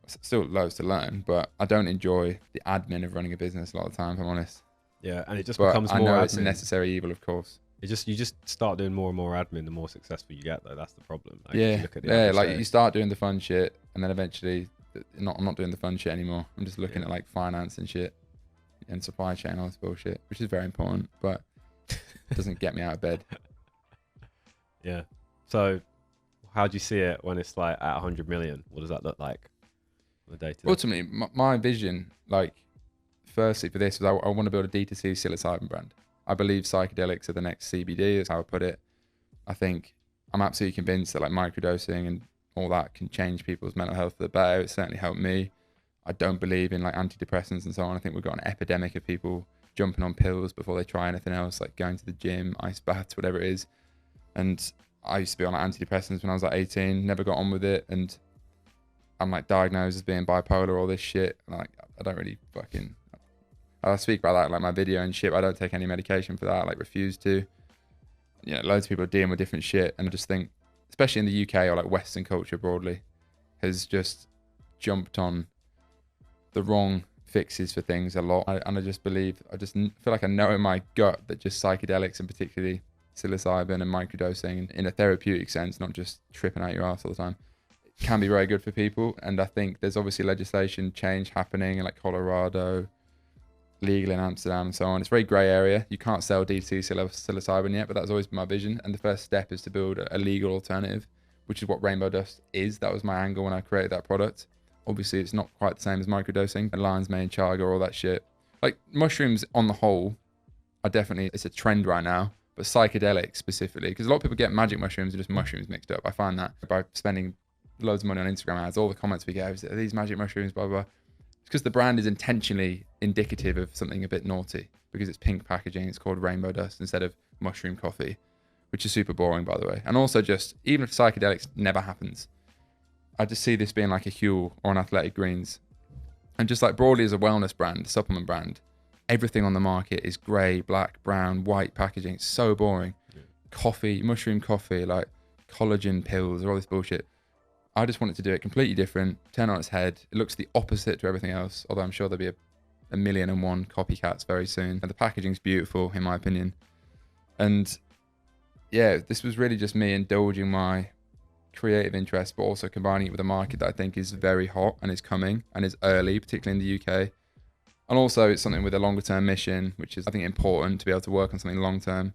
Still loads to learn, but I don't enjoy the admin of running a business a lot of the time, if I'm honest. Yeah, and it just becomes more admin. It's a necessary evil, of course. You just start doing more and more admin, the more successful you get, though. That's the problem. Like, you start doing the fun shit, and then eventually, I'm not doing the fun shit anymore. I'm just looking at like finance and shit, and supply chain, all this bullshit, which is very important, but it doesn't get me out of bed. Yeah. So, how do you see it when it's like at 100 million? What does that look like on the day-to-day? Ultimately, my vision, like, firstly for this, was I want to build a D2C psilocybin brand. I believe psychedelics are the next CBD, is how I put it. I think I'm absolutely convinced that like microdosing and all that can change people's mental health for the better. It certainly helped me. I don't believe in like antidepressants and so on. I think we've got an epidemic of people jumping on pills before they try anything else, like going to the gym, ice baths, whatever it is. And I used to be on like antidepressants when I was like 18, never got on with it. And I'm like diagnosed as being bipolar, all this shit. And like, I don't really fucking... I speak about that in like my video and shit. I don't take any medication for that, like refuse to. You know, loads of people are dealing with different shit. And I just think, especially in the UK or like Western culture broadly, has just jumped on the wrong fixes for things a lot. And I just believe, I just feel like I know in my gut that just psychedelics and particularly psilocybin and microdosing in a therapeutic sense, not just tripping out your ass all the time, can be very good for people. And I think there's obviously legislation change happening in like Colorado, legal in Amsterdam and so on. It's a very grey area. You can't sell DC psilocybin yet, but that's always been my vision. And the first step is to build a legal alternative, which is what Rainbow Dust is. That was my angle when I created that product. Obviously, it's not quite the same as microdosing. Lion's mane, chaga, all that shit. Like mushrooms on the whole are definitely, it's a trend right now, but psychedelics specifically, because a lot of people get magic mushrooms and just mushrooms mixed up. I find that by spending loads of money on Instagram ads, all the comments we get is, are these magic mushrooms, blah, blah, blah. Because the brand is intentionally indicative of something a bit naughty because it's pink packaging. It's called Rainbow Dust instead of mushroom coffee, which is super boring, by the way. And also just, even if psychedelics never happens, I just see this being like a Huel or an Athletic Greens. And just like broadly as a wellness brand, supplement brand, everything on the market is grey, black, brown, white packaging. It's so boring. Yeah. Coffee, mushroom coffee, like collagen pills, all this bullshit. I just wanted to do it completely different, turn on its head. It looks the opposite to everything else, although I'm sure there'll be a million and one copycats very soon. And the packaging's beautiful, in my opinion. And yeah, this was really just me indulging my creative interest, but also combining it with a market that I think is very hot and is coming and is early, particularly in the UK. And also it's something with a longer term mission, which is I think important to be able to work on something long term.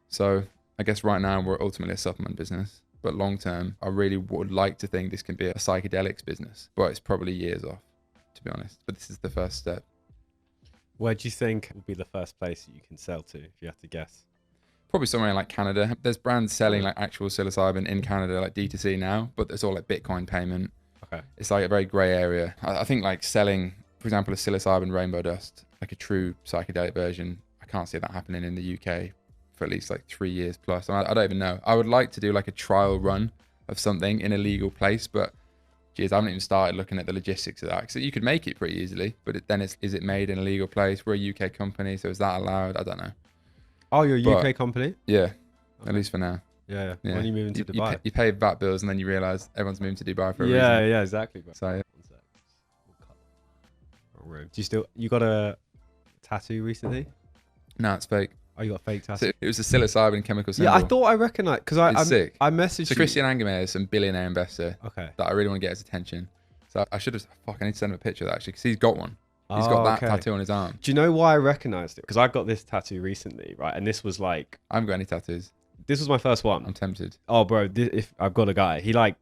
So I guess right now we're ultimately a supplement business. But long term, I really would like to think this can be a psychedelics business, but it's probably years off, to be honest. But this is the first step. Where do you think will be the first place that you can sell to, if you have to guess? Probably somewhere in like Canada. There's brands selling like actual psilocybin in Canada, like D2C now, but it's all like Bitcoin payment. Okay. It's like a very grey area. I think like selling, for example, a psilocybin rainbow dust, like a true psychedelic version, I can't see that happening in the UK for at least like 3 years plus. I don't even know. I would like to do like a trial run of something in a legal place, but geez, I haven't even started looking at the logistics of that. Because you could make it pretty easily, but is it made in a legal place? We're a UK company, so is that allowed? I don't know. Oh, you're a UK company? Yeah, at least for now. Yeah. When are you moving to Dubai? You pay VAT bills and then you realise everyone's moving to Dubai for a reason. Yeah, exactly. Bro. So, You got a tattoo recently? No, it's fake. Oh, you got a fake tattoo? So it was a psilocybin chemical symbol. Yeah, I thought I recognised, because I messaged So Christian Angermayer is some billionaire investor that I really want to get his attention. So I should have, I need to send him a picture of that actually, because he's got one. He's got that tattoo on his arm. Do you know why I recognised it? Because I got this tattoo recently, right? And this was like... I haven't got any tattoos. This was my first one. I'm tempted. Oh, bro, if I've got a guy. He like,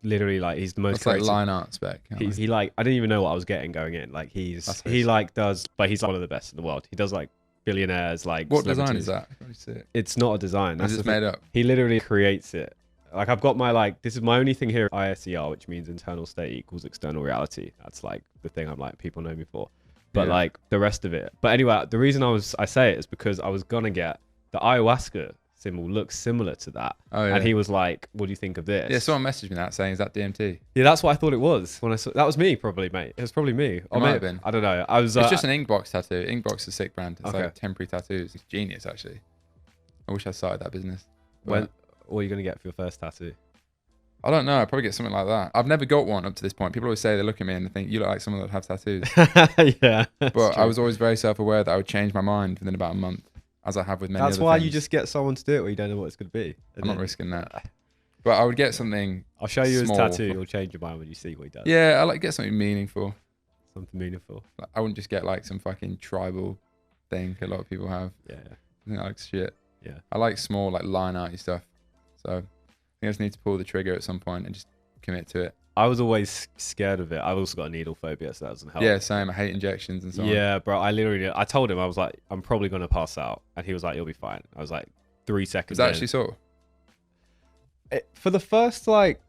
literally like, he's the most creative. Like line art spec. He like, I didn't even know what I was getting going in. Like he like does, but he's like one of the best in the world. He does like billionaires, like what design is that? I see it. It's not a design. That's just made up. He literally creates it. Like I've got my like, this is my only thing here, ISER, which means internal state equals external reality. That's like the thing I'm like, people know me for. But like the rest of it. But anyway, the reason I say it is because I was gonna get the ayahuasca symbol looks similar to that. Oh, yeah. And he was like, what do you think of this? Yeah, someone messaged me that saying, is that DMT? Yeah, that's what I thought it was when I saw. That was me, probably, mate. It was probably me. It might have been. I don't know. I was. It's just an Inkbox tattoo. Inkbox is a sick brand. It's like temporary tattoos. It's genius, actually. I wish I started that business. What are you gonna get for your first tattoo? I don't know. I'd probably get something like that. I've never got one up to this point. People always say, they look at me and they think, you look like someone that would have tattoos. Yeah. But I was always very self-aware that I would change my mind within about a month, as I have with many other things. That's why you just get someone to do it where you don't know what it's going to be. I'm not risking that. But I would get something I'll show you his tattoo. You'll change your mind when you see what he does. Yeah, I like to get something meaningful. Something meaningful. Like, I wouldn't just get like some fucking tribal thing a lot of people have. Yeah. I think I like shit. Yeah. I like small, like line arty stuff. So I think I just need to pull the trigger at some point and just commit to it. I was always scared of it. I've also got a needle phobia, so that doesn't help. Yeah, same. I hate injections and so on. Yeah, bro. I told him, I was like, I'm probably going to pass out. And he was like, you'll be fine. I was like, 3 seconds. Was that actually sore? For the first like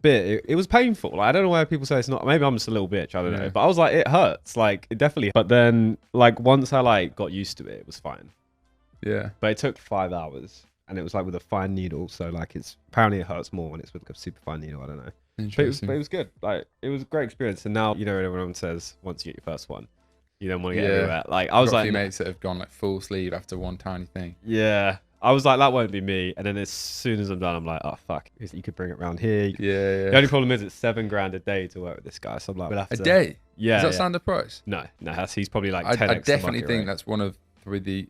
bit, it was painful. Like, I don't know why people say it's not. Maybe I'm just a little bitch. I don't know. But I was like, it hurts. Like, it definitely. But then, like, once I like got used to it, it was fine. Yeah. But it took 5 hours. And it was like with a fine needle. So like, apparently it hurts more when it's with a super fine needle. I don't know. But it was good. Like, it was a great experience. And now, you know, everyone says once you get your first one, you don't want to get everywhere. Like, I was like, a few mates that have gone like full sleeve after one tiny thing. Yeah. I was like, that won't be me. And then as soon as I'm done, I'm like, oh fuck, you could bring it around here. Yeah. The only problem is it's $7,000 a day to work with this guy. So I'm like, we'll have to. A day? Yeah. Does that sound a price? No, he's probably like 10x. I definitely think that's one of the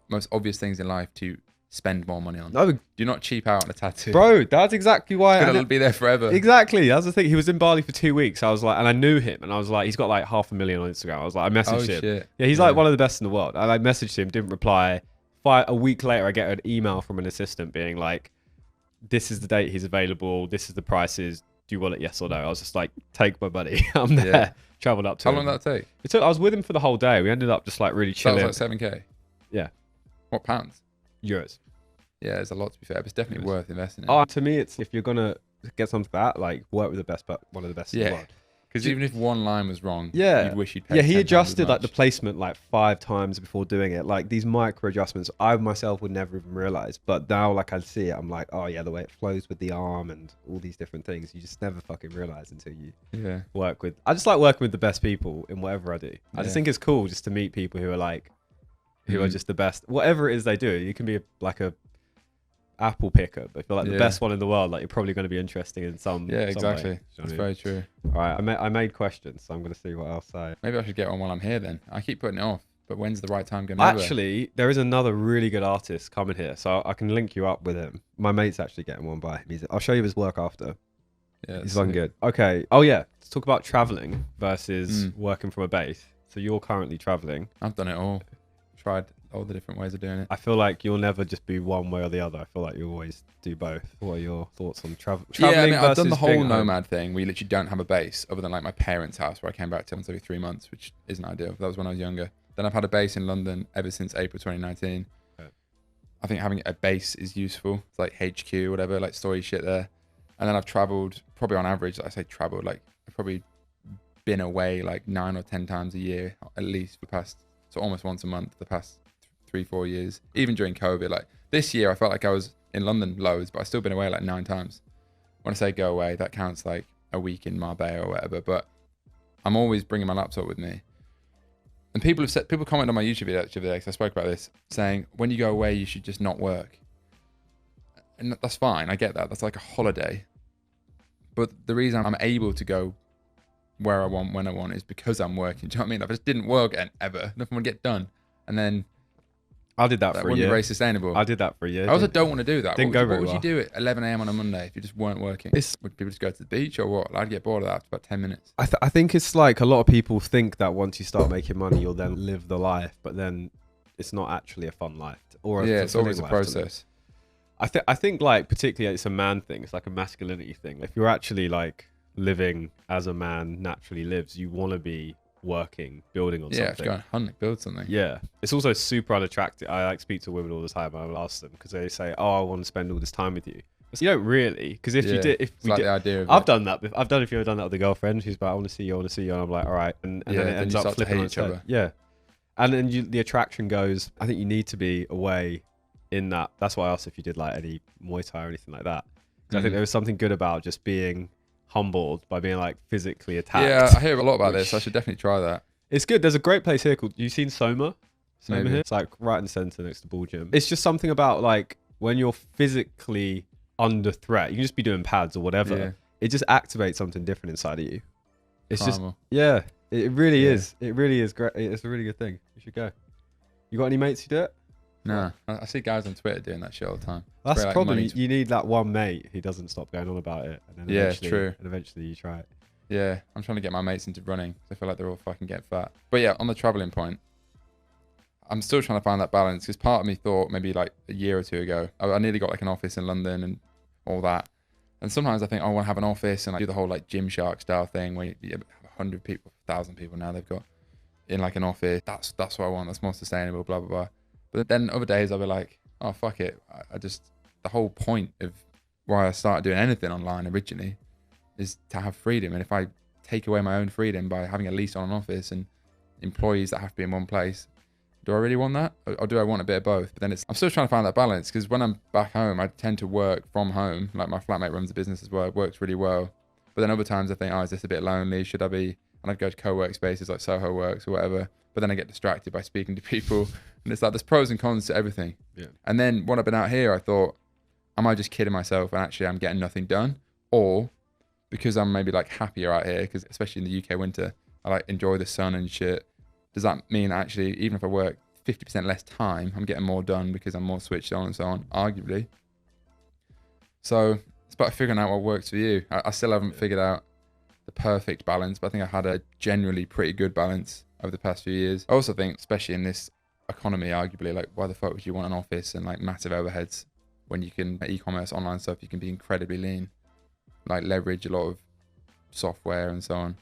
most obvious things in life to spend more money on. No, do not cheap out on a tattoo, bro. That's exactly why it'll be there forever. Exactly, that's the thing. He was in Bali for 2 weeks. I was like, and I knew him, and I was like, he's got like 500,000 on Instagram. I was like, I messaged him. Shit. Yeah, he's like one of the best in the world. And I messaged him, didn't reply. A week later, I get an email from an assistant being like, "This is the date he's available. This is the prices. Do you want it? Yes or no?" I was just like, "Take my money. I'm there." Yeah. Traveled up to. How long did that take? I was with him for the whole day. We ended up just like really chilling. That was like 7K. Yeah. What, pounds? Euros. Yeah, there's a lot to be fair, but it's definitely worth investing in. Oh, to me, it's if you're gonna get something like that, like work with the best, but one of the best in the world. Because even if one line was wrong, you'd wish you'd paid. Yeah, he adjusted like the placement like 5 times before doing it. Like these micro adjustments, I myself would never even realize. But now, like I see it, I'm like, oh yeah, the way it flows with the arm and all these different things, you just never fucking realize until you work with. I just like working with the best people in whatever I do. I just think it's cool just to meet people who are like, who are just the best. Whatever it is they do, you can be like a apple picker, but if you're like the best one in the world, like you're probably going to be interesting in some exactly way. That's very true. All right, I made questions, so I'm going to see what else maybe I should get one while I'm here then. I keep putting it off, but when's the right time going to actually there is another really good artist coming here, so I can link you up with him. My mate's actually getting one by him. I'll show you his work after. He's one good. Okay, let's talk about traveling versus working from a base. So you're currently traveling. I've done it all. Tried all the different ways of doing it. I feel like you'll never just be one way or the other. I feel like you always do both. What are your thoughts on traveling? I've done the whole nomad thing where you literally don't have a base other than like my parents' house where I came back to once every 3 months, which isn't ideal. That was when I was younger. Then I've had a base in London ever since April 2019. I think having a base is useful. It's like HQ, whatever, like story shit there. And then I've traveled probably on average, I say traveled, like I've probably been away like 9 or 10 times a year, at least for the past, so almost once a month, the past 3-4 years, even during COVID. Like this year, I felt like I was in London loads, but I've still been away like 9 times. When I say go away, that counts like a week in Marbella or whatever, but I'm always bringing my laptop with me. And people comment on my YouTube video actually, because I spoke about this, saying when you go away, you should just not work. And that's fine. I get that. That's like a holiday. But the reason I'm able to go where I want, when I want, is because I'm working. Do you know what I mean? If I just didn't work ever, nothing would get done. And then I did that for a year. Wouldn't be very sustainable. I did that for a year. I also don't want to do that. What would you do at 11 a.m. on a Monday if you just weren't working? Would people just go to the beach or what? I'd get bored of that after about 10 minutes. I think it's like a lot of people think that once you start making money, you'll then live the life, but then it's not actually a fun life. It's always a process. I think like particularly it's a man thing. It's like a masculinity thing. If you're actually like living as a man naturally lives, you want to be working, building on something. Yeah, if you go and hunt, build something. Yeah. It's also super unattractive. I like speak to women all the time. I will ask them because they say, "Oh, I want to spend all this time with you." So you don't really, because if you did, the idea of I've done that. I've done if you've ever done that with a girlfriend who's like, "I want to see you, I want to see you," and I'm like, "All right," and then it ends up flipping on its head. Yeah. And then the attraction goes. I think you need to be away in that. That's why I asked if you did like any Muay Thai or anything like that. Because I think there was something good about just being humbled by being like physically attacked. Yeah, I hear a lot about this. I should definitely try that. It's good. There's a great place here called, you've seen Soma? Soma here? It's like right in the center next to the ball gym. It's just something about like when you're physically under threat, you can just be doing pads or whatever. Yeah. It just activates something different inside of you. It's Primal. It really is. It really is great. It's a really good thing. You should go. You got any mates who do it? No. I see guys on Twitter doing that shit all the time. That's the problem. You need that one mate who doesn't stop going on about it. And then true. And eventually you try it. Yeah, I'm trying to get my mates into running. I feel like they're all fucking getting fat. But yeah, on the traveling point, I'm still trying to find that balance, because part of me thought maybe like a year or two ago, I nearly got like an office in London and all that. And sometimes I think I want to have an office and like do the whole like Gymshark style thing where you have 100 people, 1,000 people now they've got in like an office. That's what I want. That's more sustainable, blah, blah, blah. But then other days I'll be like, oh, fuck it. The whole point of why I started doing anything online originally is to have freedom. And if I take away my own freedom by having a lease on an office and employees that have to be in one place, do I really want that? Or do I want a bit of both? But then I'm still trying to find that balance, because when I'm back home, I tend to work from home. Like my flatmate runs a business as well. It works really well. But then other times I think, oh, is this a bit lonely? Should I be? And I'd go to co-work spaces like Soho Works or whatever. But then I get distracted by speaking to people. And it's like, there's pros and cons to everything. Yeah. And then when I've been out here, I thought, am I just kidding myself and actually I'm getting nothing done? Or because I'm maybe like happier out here, because especially in the UK winter, I like enjoy the sun and shit. Does that mean actually, even if I work 50% less time, I'm getting more done because I'm more switched on and so on, arguably. So it's about figuring out what works for you. I still haven't figured out the perfect balance, but I think I had a generally pretty good balance over the past few years. I also think, especially in this economy, arguably, like why the fuck would you want an office and like massive overheads when you can, e-commerce, online stuff, you can be incredibly lean, like leverage a lot of software and so on.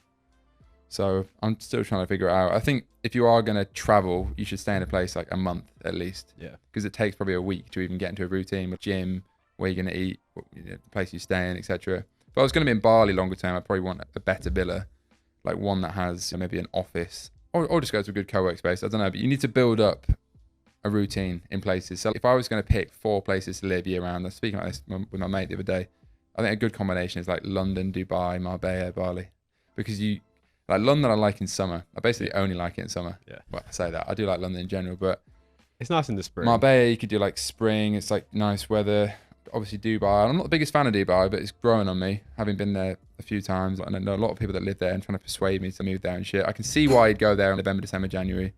So I'm still trying to figure it out. I think if you are going to travel, you should stay in a place like a month at least. Yeah. Because it takes probably a week to even get into a routine with gym, where you're going to eat, the place you stay in, etc. If I was going to be in Bali longer term, I'd probably want a better villa, like one that has maybe an office, or just go to a good co-work space. I don't know, but you need to build up a routine in places. So if I was going to pick 4 places to live year round, I was speaking about this with my mate the other day, I think a good combination is like London, Dubai, Marbella, Bali. Because like London I like in summer. I basically only like it in summer. Yeah. Well, I say that. I do like London in general, but it's nice in the spring. Marbella, you could do like spring. It's like nice weather. Obviously Dubai. I'm not the biggest fan of Dubai, but it's growing on me, having been there a few times. And I know a lot of people that live there and trying to persuade me to move there and shit. I can see why you'd go there in November, December, January.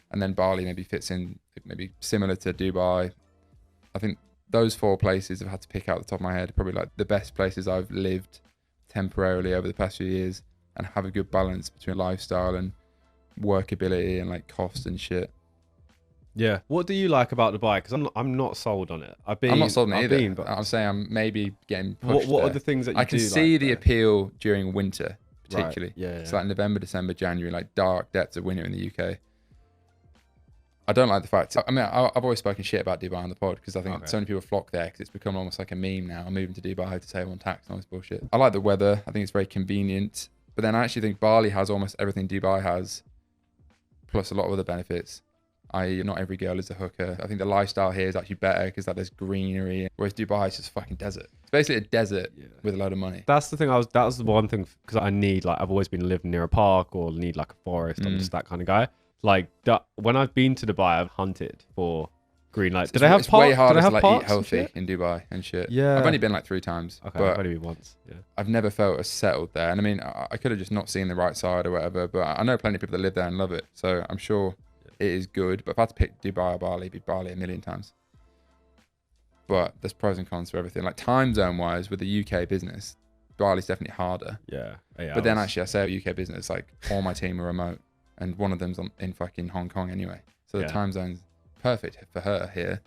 And then Bali maybe fits in, maybe similar to Dubai. I think those 4 places I've had to pick out the top of my head, probably like the best places I've lived temporarily over the past few years, and have a good balance between lifestyle and workability and like cost and shit. Yeah. What do you like about Dubai? Because I'm not sold on it. I'm not sold on it either. But I'm saying I'm maybe getting pushed. What are the things that you I can see like the appeal during winter, particularly. Right. Yeah. It's like November, December, January, like dark depths of winter in the UK. I don't like the fact. I mean, I've always spoken shit about Dubai on the pod because I think so many people flock there because it's become almost like a meme now. I'm moving to Dubai to save on tax and all this bullshit. I like the weather. I think it's very convenient. But then I actually think Bali has almost everything Dubai has, plus a lot of other benefits. I.e., not every girl is a hooker. I think the lifestyle here is actually better because like, there's greenery, whereas Dubai is just fucking desert. It's basically a desert with a load of money. That's the thing. That was the one thing because I need like I've always been living near a park or need like a forest. I'm just that kind of guy. Like that, when I've been to Dubai, I've hunted for green lights. Did I have It's parks? way harder to like eat parks healthy in Dubai and shit. Yeah. I've only been like 3 times. Okay, but I've only been once. Yeah. I've never felt as settled there. And I mean, I could have just not seen the right side or whatever, but I know plenty of people that live there and love it. So I'm sure it is good. But if I had to pick Dubai or Bali, it'd be Bali a million times. But there's pros and cons for everything. Like time zone wise, with the UK business, Bali's definitely harder. Yeah. But then actually, I say UK business, like all my team are remote. And one of them's in fucking Hong Kong anyway. So the time zone's perfect for her here.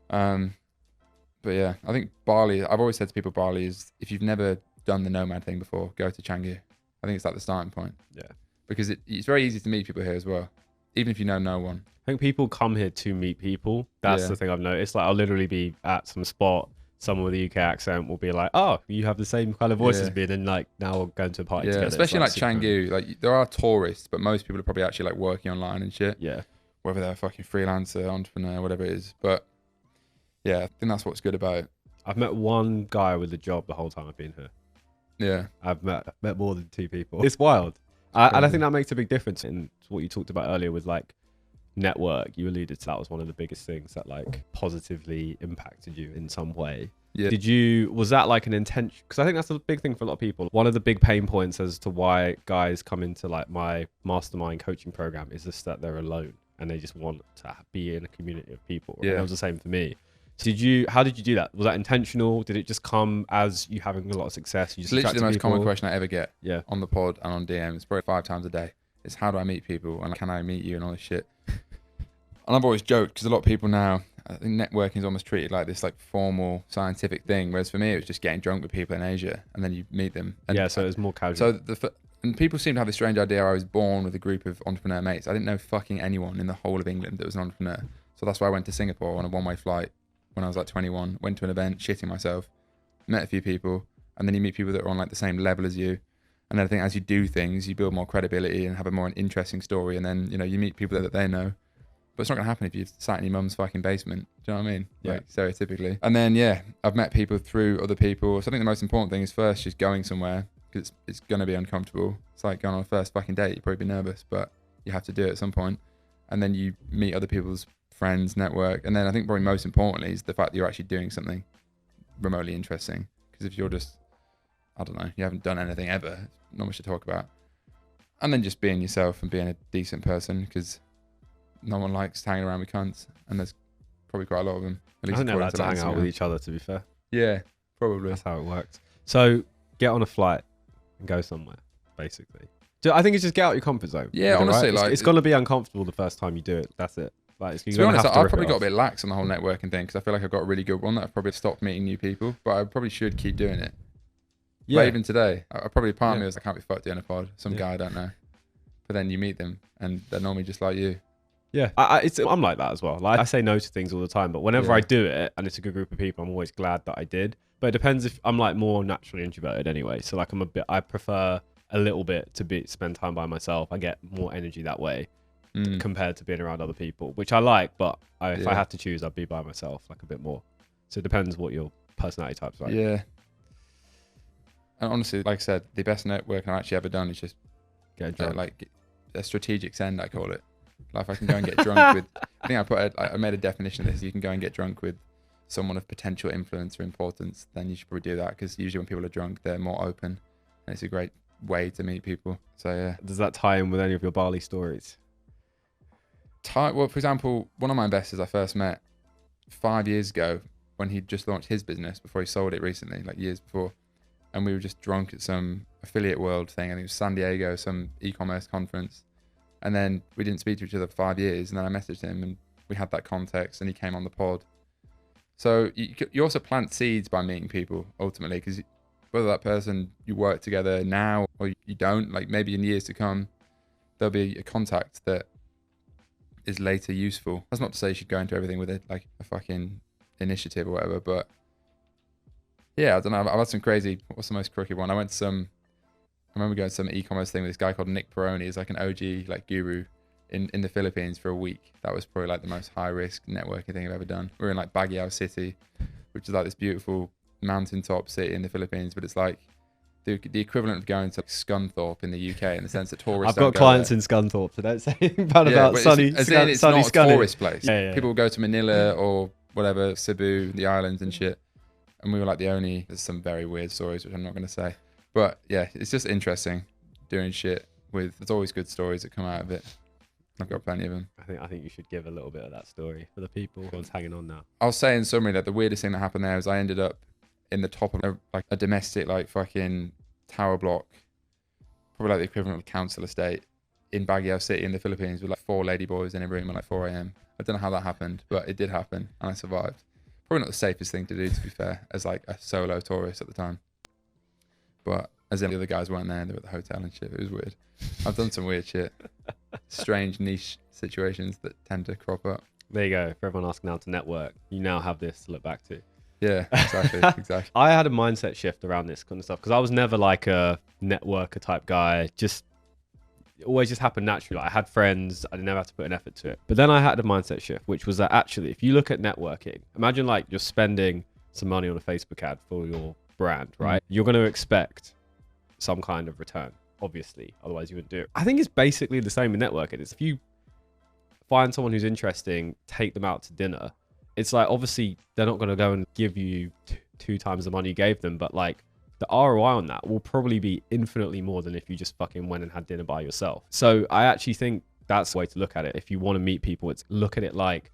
But yeah, I think Bali, I've always said to people, Bali is, if you've never done the nomad thing before, go to Canggu. I think it's like the starting point. Yeah. Because it's very easy to meet people here as well, even if you know no one. I think people come here to meet people. That's the thing I've noticed. Like I'll literally be at some spot, someone with a UK accent will be like, "Oh, you have the same kind of voice as me," and then like now we're going to a party together. Especially like Canggu, like there are tourists, but most people are probably actually like working online and shit. Yeah. Whether they're a fucking freelancer, entrepreneur, whatever it is. But yeah, I think that's what's good about it. I've met one guy with a job the whole time I've been here. Yeah. I've met more than 2 people. It's wild. And I think that makes a big difference in what you talked about earlier with like network. You alluded to that was one of the biggest things that like positively impacted you in some way. Yeah. Was that like an intention? Because I think that's a big thing for a lot of people. One of the big pain points as to why guys come into like my mastermind coaching program is just that they're alone and they just want to be in a community of people. Yeah. And it was the same for me. How did you do that? Was that intentional? Did it just come as you having a lot of success? You just it's literally the most people? common question I ever get on the pod and on DM. It's probably 5 times a day. It's how do I meet people and can I meet you and all this shit. And I've always joked because a lot of people now, I think networking is almost treated like this like formal scientific thing. Whereas for me, it was just getting drunk with people in Asia and then you meet them. And so it was more casual. And people seem to have this strange idea I was born with a group of entrepreneur mates. I didn't know fucking anyone in the whole of England that was an entrepreneur. So that's why I went to Singapore on a one-way flight when I was like 21, went to an event, shitting myself, met a few people, and then you meet people that are on like the same level as you. And then I think as you do things, you build more credibility and have a more interesting story. And then, you know, you meet people that they know. But it's not going to happen if you've sat in your mum's fucking basement. Do you know what I mean? Yeah. Like, stereotypically. And then, I've met people through other people. So I think the most important thing is first just going somewhere because it's going to be uncomfortable. It's like going on a first fucking date. You'd probably be nervous, but you have to do it at some point. And then you meet other people's friends, network. And then I think probably most importantly is the fact that you're actually doing something remotely interesting. Because if you're just, I don't know, you haven't done anything ever, not much to talk about. And then just being yourself and being a decent person because no one likes hanging around with cunts, and there's probably quite a lot of them. I think they're allowed to hang out with each other, to be fair. Yeah, probably. That's how it works. So get on a flight and go somewhere, basically. I think it's just get out your comfort zone. Yeah, honestly, right? It's going to be uncomfortable the first time you do it. That's it. Like, to be honest, I've probably got a bit lax on the whole networking thing because I feel like I've got a really good one that I've probably stopped meeting new people, but I probably should keep doing it. Yeah. Like even today, I probably part of me was I can't be fucked doing a pod. Some guy I don't know. But then you meet them and they're normally just like you. Yeah, I'm like that as well. Like I say no to things all the time, but whenever I do it and it's a good group of people, I'm always glad that I did. But it depends if I'm like more naturally introverted anyway. So like I prefer a little bit to spend time by myself. I get more energy that way compared to being around other people, which I like. But if I have to choose, I'd be by myself like a bit more. So it depends what your personality type's like. Yeah. And honestly, like I said, the best networking I've actually ever done is just get drunk. Like a strategic send, I call it. Like if I can go and get drunk with, I think I made a definition of this. You can go and get drunk with someone of potential influence or importance, then you should probably do that because usually when people are drunk, they're more open and it's a great way to meet people. So yeah. Does that tie in with any of your Bali stories? Well, for example, one of my investors I first met 5 years ago when he just launched his business before he sold it recently, like years before. And we were just drunk at some affiliate world thing. I think it was San Diego, some e-commerce conference. And then we didn't speak to each other for 5 years. And then I messaged him and we had that context and he came on the pod. So you also plant seeds by meeting people ultimately, because whether that person you work together now or you don't, like maybe in years to come, there'll be a contact that is later useful. That's not to say you should go into everything with a fucking initiative or whatever, but yeah, I don't know. I've had some crazy. What's the most crooked one? I remember going to some e-commerce thing with this guy called Nick Peroni. He's like an OG like guru in the Philippines for a week. That was probably like the most high risk networking thing I've ever done. We were in like Baguio City, which is like this beautiful mountaintop city in the Philippines, but it's like the equivalent of going to like Scunthorpe in the UK in the sense that tourists. I've got clients in Scunthorpe, so don't say anything bad about sunny. It's sunny not a tourist place. Yeah. People will go to Manila or whatever, Cebu, the islands and shit. And we were like the only. There's some very weird stories which I'm not going to say, but yeah, it's just interesting doing shit with. There's always good stories that come out of it. I've got plenty of them. I think you should give a little bit of that story for the people who's hanging on now. I'll say in summary that the weirdest thing that happened there is I ended up in the top of a domestic like fucking tower block, probably like the equivalent of a council estate in Baguio City in the Philippines with like 4 ladyboys in a room at like 4 a.m. I don't know how that happened, but it did happen and I survived. Probably not the safest thing to do, to be fair, as like a solo tourist at the time. But as in the other guys weren't there, they were at the hotel and shit. It was weird. I've done some weird shit. Strange niche situations that tend to crop up. There you go. For everyone asking how to network, you now have this to look back to. Yeah, exactly. I had a mindset shift around this kind of stuff because I was never like a networker type guy. It always just happened naturally. Like I had friends, I never had to put an effort to it. But then I had a mindset shift, which was that actually, if you look at networking, imagine like you're spending some money on a Facebook ad for your brand, right? You're going to expect some kind of return, obviously. Otherwise, you wouldn't do it. I think it's basically the same with networking. It's if you find someone who's interesting, take them out to dinner. It's like, obviously, they're not going to go and give you 2 times the money you gave them, but like, the ROI on that will probably be infinitely more than if you just fucking went and had dinner by yourself. So I actually think that's the way to look at it. If you want to meet people, it's look at it like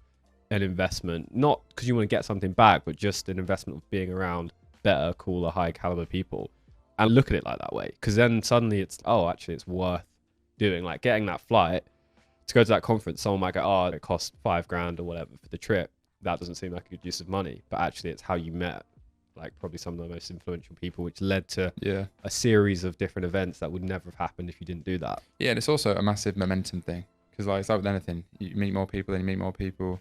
an investment, not because you want to get something back, but just an investment of being around better, cooler, high caliber people, and look at it like that way. Because then suddenly it's, oh, actually it's worth doing. Like getting that flight to go to that conference, someone might go, oh, it cost $5,000 or whatever for the trip. That doesn't seem like a good use of money, but actually it's how you met like probably some of the most influential people, which led to a series of different events that would never have happened if you didn't do that. Yeah, and it's also a massive momentum thing because like it's like with anything, you meet more people, then you meet more people,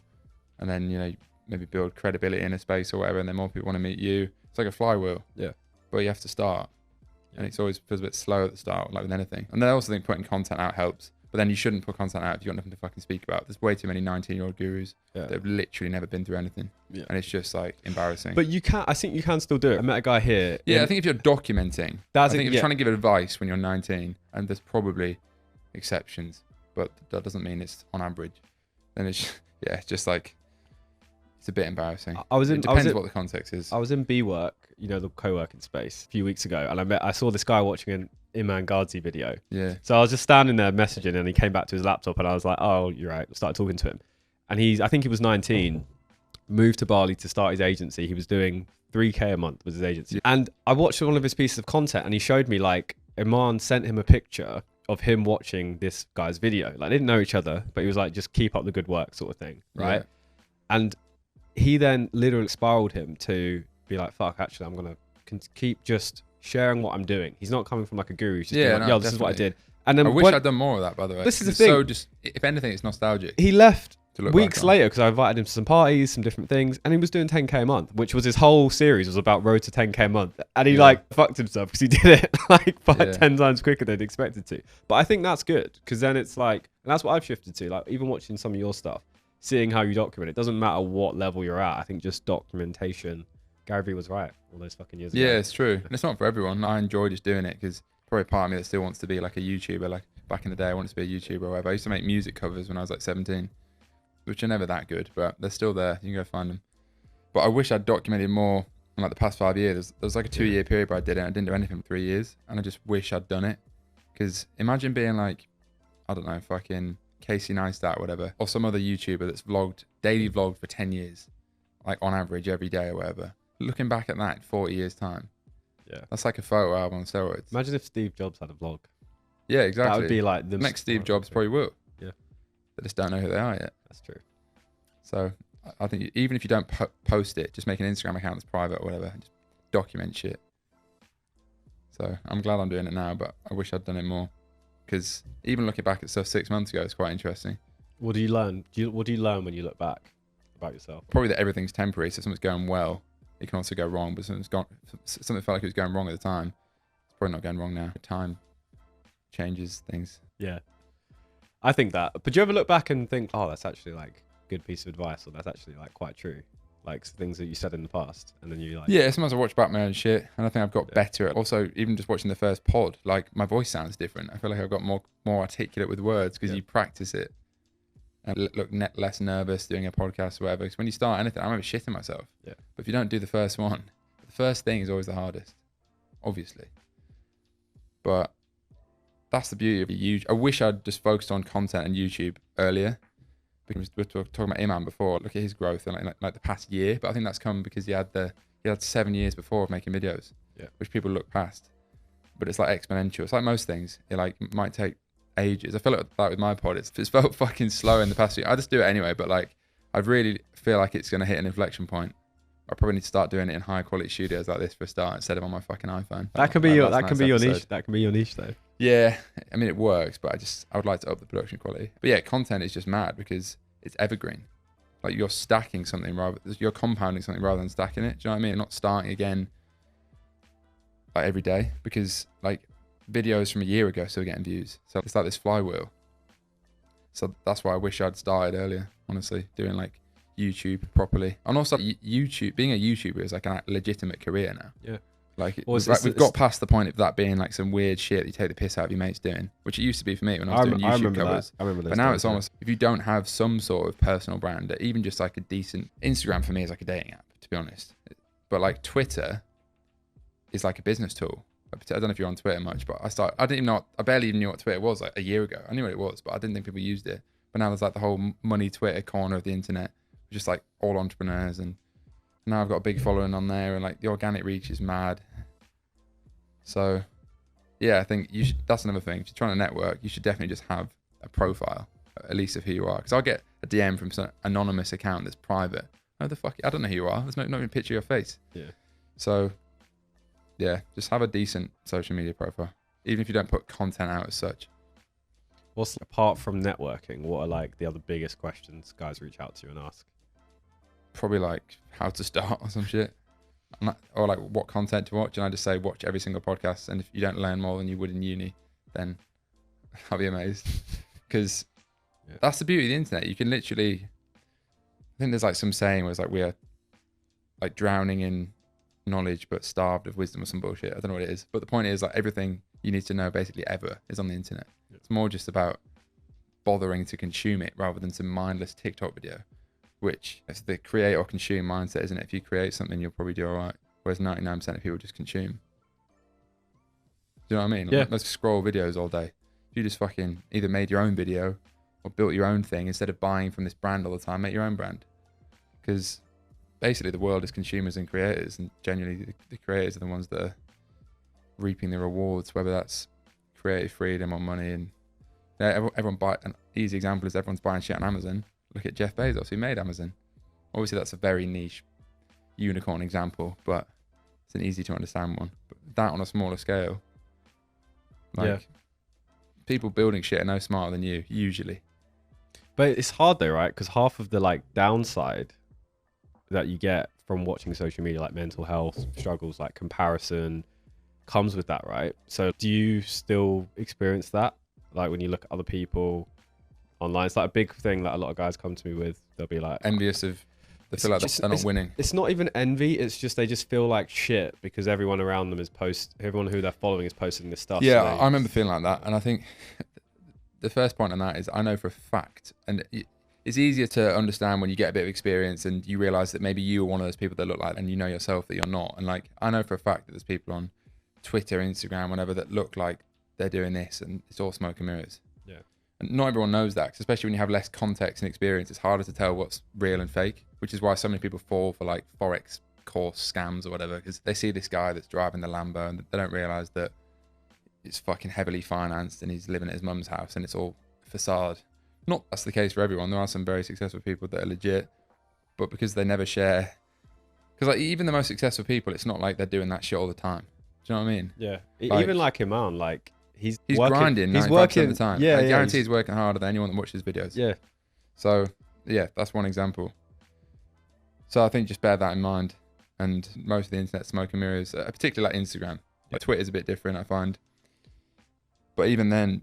and then you maybe build credibility in a space or whatever, and then more people want to meet you. It's like a flywheel. Yeah, but you have to start, and it's always feels a bit slow at the start, like with anything. And then I also think putting content out helps. But then you shouldn't put content out if you've got nothing to fucking speak about. There's way too many 19-year-old gurus that have literally never been through anything. Yeah. And it's just like embarrassing. But I think you can still do it. I met a guy here. Yeah, I think if you're documenting, I think if you're trying to give advice when you're 19, and there's probably exceptions, but that doesn't mean it's on average, then it's just like, it's a bit embarrassing. It depends what the context is. I was in B-Work, the co-working space, a few weeks ago, and I saw this guy watching an Iman Ghazi video. Yeah. So I was just standing there messaging, and he came back to his laptop, and I was like, "Oh, you're right." I started talking to him, and I think he was 19, moved to Bali to start his agency. He was doing 3K a month with his agency, and I watched one of his pieces of content, and he showed me like Iman sent him a picture of him watching this guy's video. Like they didn't know each other, but he was like, "Just keep up the good work," sort of thing, right? Yeah. And he then literally spiraled him to be like, "Fuck, actually, I'm gonna keep just sharing what I'm doing." He's not coming from like a guru. He's just being like, yo, this is what I did. And then I wish I'd done more of that, by the way. This is the thing. If anything, it's nostalgic. He left weeks later because I invited him to some parties, some different things, and he was doing 10K a month, which was his whole series was about road to 10K a month. And he like fucked himself because he did it like 10 times quicker than he expected to. But I think that's good because then it's like, and that's what I've shifted to. Like even watching some of your stuff, seeing how you document it, doesn't matter what level you're at. I think just documentation. Gary Vee was right all those fucking years ago. Yeah, it's true. And it's not for everyone. I enjoy just doing it because probably part of me that still wants to be like a YouTuber. Like back in the day, I wanted to be a YouTuber or whatever. I used to make music covers when I was like 17, which are never that good, but they're still there. You can go find them. But I wish I'd documented more in like the past 5 years. There was like a 2-year period where I did it. I didn't do anything for 3 years. And I just wish I'd done it. Because imagine being like, I don't know, fucking Casey Neistat or whatever, or some other YouTuber that's daily vlogged for 10 years, like on average every day or whatever. Looking back at that in 40 years time, that's like a photo album on steroids. Imagine if Steve Jobs had a vlog. Yeah, exactly. That would be like the next Steve Jobs probably will. Yeah, they just don't know who they are yet. That's true. So I think even if you don't post it, just make an Instagram account that's private or whatever, just document shit. So I'm glad I'm doing it now, but I wish I'd done it more because even looking back at stuff 6 months ago is quite interesting. What do you learn? What do you learn when you look back about yourself? Probably that everything's temporary. So if something's going well, it can also go wrong. But something felt like it was going wrong at the time. It's probably not going wrong now. Time changes things. Yeah, I think that. But do you ever look back and think, oh, that's actually like a good piece of advice, or that's actually like quite true? Like things that you said in the past, and then you like... Yeah, sometimes I watch back my own shit, and I think I've got better at... Also, even just watching the first pod, like, my voice sounds different. I feel like I've got more articulate with words, because you practice it and look less nervous doing a podcast or whatever. Because when you start anything, I remember shitting myself. Yeah. But if you don't do the first one, the first thing is always the hardest, obviously. But that's the beauty of YouTube. I wish I'd just focused on content and YouTube earlier. Because we were talking about Iman before. Look at his growth in like the past year, but I think that's come because he had 7 years before of making videos, which people look past. But it's like exponential. It's like most things. It like might take ages. I feel like that with my pod. It's felt fucking slow in the past year. I just do it anyway, but like I really feel like it's gonna hit an inflection point. I probably need to start doing it in high quality studios like this for a start, instead of on my fucking iPhone. That can be your niche. That can be your niche though. Yeah, I mean it works, but I would like to up the production quality. But yeah, content is just mad because it's evergreen. Like you're stacking something you're compounding something rather than stacking it. Do you know what I mean? Not starting again like every day, because like videos from a year ago still getting views. So it's like this flywheel. So that's why I wish I'd started earlier, honestly, doing like YouTube properly. And also YouTube, being a YouTuber is like a legitimate career now. Yeah. Like, we've got past the point of that being like some weird shit that you take the piss out of your mates doing, which it used to be for me when I was doing YouTube covers. I remember that. But now it's almost, if you don't have some sort of personal brand, even just like a decent... Instagram for me is like a dating app, to be honest. But like Twitter is like a business tool. I don't know if you're on Twitter much, but I barely even knew what Twitter was like a year ago. I knew what it was, but I didn't think people used it. But now there's like the whole money Twitter corner of the internet, just like all entrepreneurs, and now I've got a big following on there, and like the organic reach is mad. So yeah, I think that's another thing. If you're trying to network, you should definitely just have a profile, at least of who you are. Because I'll get a DM from some anonymous account that's private. Oh, the fuck, I don't know who you are. There's not even a picture of your face. Yeah. So yeah, just have a decent social media profile, even if you don't put content out as such. What's, apart from networking, what are like the other biggest questions guys reach out to you and ask? Probably like how to start or some shit, or like what content to watch, and I just say watch every single podcast, and if you don't learn more than you would in uni, then I'll be amazed. Because that's the beauty of the internet. You can literally, I think there's like some saying where it's like we are like drowning in knowledge but starved of wisdom or some bullshit. I don't know what it is, but the point is like everything you need to know basically ever is on the internet. It's more just about bothering to consume it rather than some mindless TikTok video, which is the create or consume mindset, isn't it? If you create something, you'll probably do all right. Whereas 99% of people just consume. Do you know what I mean? Yeah. Let's scroll videos all day. If you just fucking either made your own video or built your own thing, instead of buying from this brand all the time, make your own brand. Because basically the world is consumers and creators, and genuinely the creators are the ones that are reaping the rewards, whether that's creative freedom or money. And everyone buy, an easy example is everyone's buying shit on Amazon. Look at Jeff Bezos, who made Amazon. Obviously that's a very niche unicorn example, but it's an easy to understand one. But that on a smaller scale, like people building shit are no smarter than you usually. But it's hard though, right? Because half of the like downside that you get from watching social media, like mental health struggles, like comparison, comes with that, right? So do you still experience that? Like when you look at other people online, it's like a big thing that a lot of guys come to me with. They'll be like envious of, they feel like they're not winning. It's not even envy, it's just they just feel like shit because everyone around them everyone who they're following is posting this stuff. Yeah, so I remember feeling like that. And I think the first point on that is I know for a fact, and it's easier to understand when you get a bit of experience and you realize that maybe you are one of those people that look like, and you know yourself that you're not. And like, I know for a fact that there's people on Twitter, Instagram, whatever, that look like they're doing this, and it's all smoke and mirrors. Yeah. And not everyone knows that, 'cause especially when you have less context and experience, it's harder to tell what's real and fake, which is why so many people fall for like Forex course scams or whatever, because they see this guy that's driving the Lambo and they don't realize that it's fucking heavily financed and he's living at his mum's house and it's all facade. Not that's the case for everyone. There are some very successful people that are legit, but because they never share, because like even the most successful people, it's not like they're doing that shit all the time. Do you know what I mean? Yeah. Like, even like Iman, like he's working, grinding. He's working the time. Yeah, I guarantee he's working harder than anyone that watches videos. Yeah. So yeah, that's one example. So I think just bear that in mind. And most of the internet smoke and mirrors, particularly like Instagram. Like Twitter's a bit different, I find. But even then,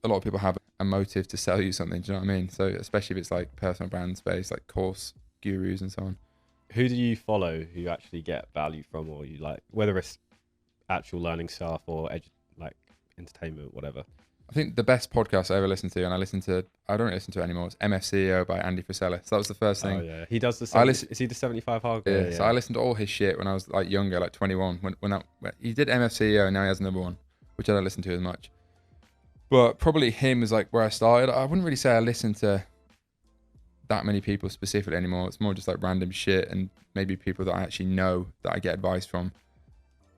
a lot of people have a motive to sell you something. Do you know what I mean? So especially if it's like personal brand space, like course gurus and so on. Who do you follow who you actually get value from, or you like, whether it's actual learning stuff or like entertainment, whatever? I think the best podcast I ever listened to, and I don't listen to it anymore, it's MFCEO by Andy Frisella. So that was the first thing. Oh yeah, he does the 70, is he the 75 hard guy? Yeah, so I listened to all his shit when I was like younger, like 21. When he did MFCEO, and now he has another one, which I don't listen to as much. But probably him is like where I started. I wouldn't really say I listen to that many people specifically anymore. It's more just like random shit and maybe people that I actually know that I get advice from.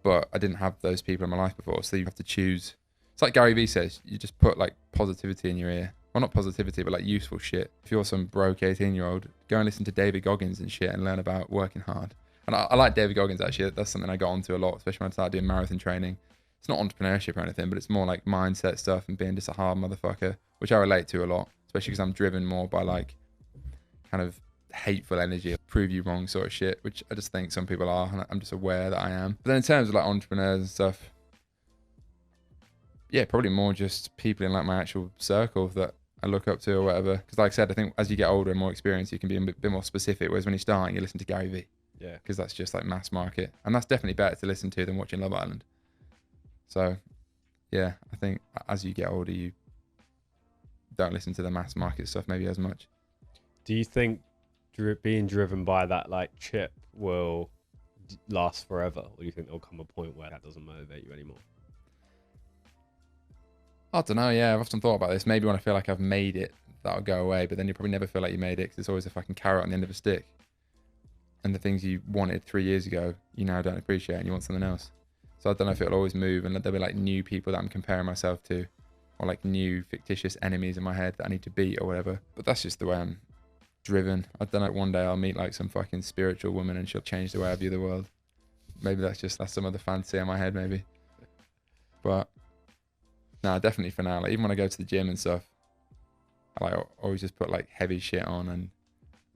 But I didn't have those people in my life before, so you have to choose. It's like Gary Vee says, you just put like positivity in your ear. Well, not positivity, but like useful shit. If you're some broke 18-year-old, go and listen to David Goggins and shit and learn about working hard. And I like David Goggins actually. That's something I got onto a lot, especially when I started doing marathon training. It's not entrepreneurship or anything, but it's more like mindset stuff and being just a hard motherfucker, which I relate to a lot, especially because I'm driven more by like kind of hateful energy, prove you wrong sort of shit, which I just think some people are, and I'm just aware that I am. But then in terms of like entrepreneurs and stuff, yeah, probably more just people in like my actual circle that I look up to or whatever. Because like I said, I think as you get older and more experienced, you can be a bit more specific. Whereas when you're starting, you listen to Gary Vee. Yeah. Because that's just like mass market. And that's definitely better to listen to than watching Love Island. So yeah, I think as you get older, you don't listen to the mass market stuff maybe as much. Do you think being driven by that like chip will last forever? Or do you think there'll come a point where that doesn't motivate you anymore? I don't know, yeah, I've often thought about this. Maybe when I feel like I've made it, that'll go away, but then you probably never feel like you made it because there's always a fucking carrot on the end of a stick. And the things you wanted 3 years ago, you now don't appreciate and you want something else. So I don't know if it'll always move and there'll be like new people that I'm comparing myself to or like new fictitious enemies in my head that I need to beat or whatever. But that's just the way I'm driven. I don't know, one day I'll meet like some fucking spiritual woman and she'll change the way I view the world. Maybe that's some other fantasy in my head maybe. But no, definitely for now. Like even when I go to the gym and stuff, I like always just put like heavy shit on, and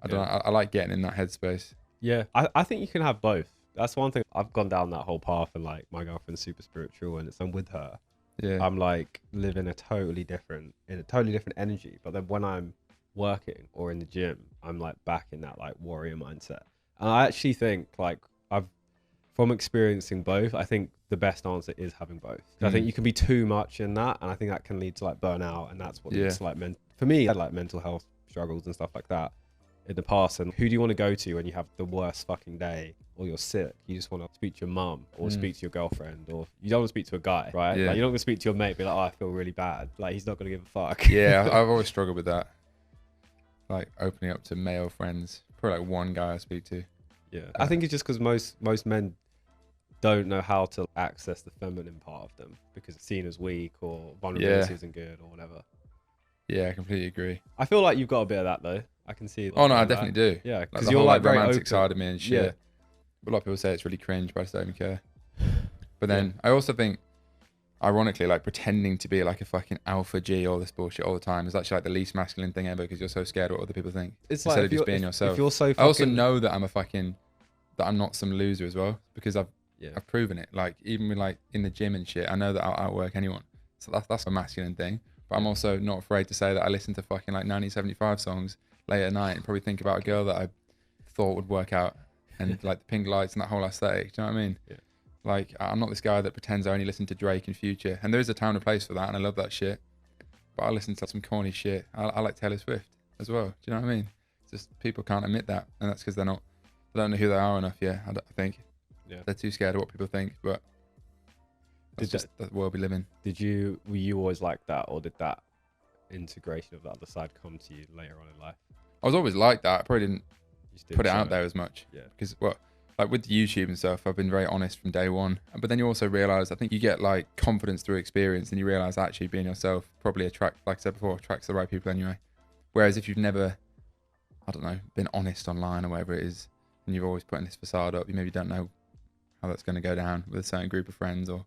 I don't know. I like getting in that headspace. Yeah, I think you can have both. That's one thing. I've gone down that whole path, and like my girlfriend's super spiritual, and I'm with her. Yeah, I'm like living in a totally different energy. But then when I'm working or in the gym, I'm like back in that like warrior mindset. And I actually think like from experiencing both, I think the best answer is having both. I think you can be too much in that, and I think that can lead to like burnout, and that's what leads to like for me, I had like mental health struggles and stuff like that in the past. And who do you want to go to when you have the worst fucking day or you're sick? You just want to speak to your mum or speak to your girlfriend, or you don't want to speak to a guy, right? Yeah. Like, you're not going to speak to your mate, be like, oh, I feel really bad. Like, he's not going to give a fuck. Yeah, I've always struggled with that. Like opening up to male friends. Probably like one guy I speak to. Yeah, I think it's just because most men don't know how to access the feminine part of them because it's seen as weak or vulnerability isn't good or whatever. Yeah, I completely agree. I feel like you've got a bit of that though. I can see. Oh no, I definitely do. Yeah, because like you're like very romantic open. side of me and shit. Yeah. But a lot of people say it's really cringe, but I just don't even care. But then I also think, ironically, like pretending to be like a fucking alpha G, all this bullshit all the time is actually like the least masculine thing ever because you're so scared of what other people think. It's instead like of just being yourself. If you're so I also know that I'm not some loser as well because I've proven it. Like even with like in the gym and shit, I know that I'll outwork anyone. So that's a masculine thing. But I'm also not afraid to say that I listen to fucking like 1975 songs late at night and probably think about a girl that I thought would work out and like the pink lights and that whole aesthetic. Do you know what I mean? Yeah. Like I'm not this guy that pretends I only listen to Drake and Future. And there is a time and place for that, and I love that shit. But I listen to some corny shit. I like Taylor Swift as well. Do you know what I mean? It's just people can't admit that, and that's because they don't know who they are enough yet. I think. Yeah. They're too scared of what people think, but that's just the world we live in. Were you always like that, or did that integration of the other side come to you later on in life? I was always like that. I probably didn't put it out there as much. Yeah. Because like with YouTube and stuff, I've been very honest from day one. But then you also realize, I think you get like confidence through experience, and you realize actually being yourself probably attracts the right people anyway. Whereas if you've never, I don't know, been honest online or whatever it is, and you've always putting this facade up, you maybe don't know how that's going to go down with a certain group of friends, or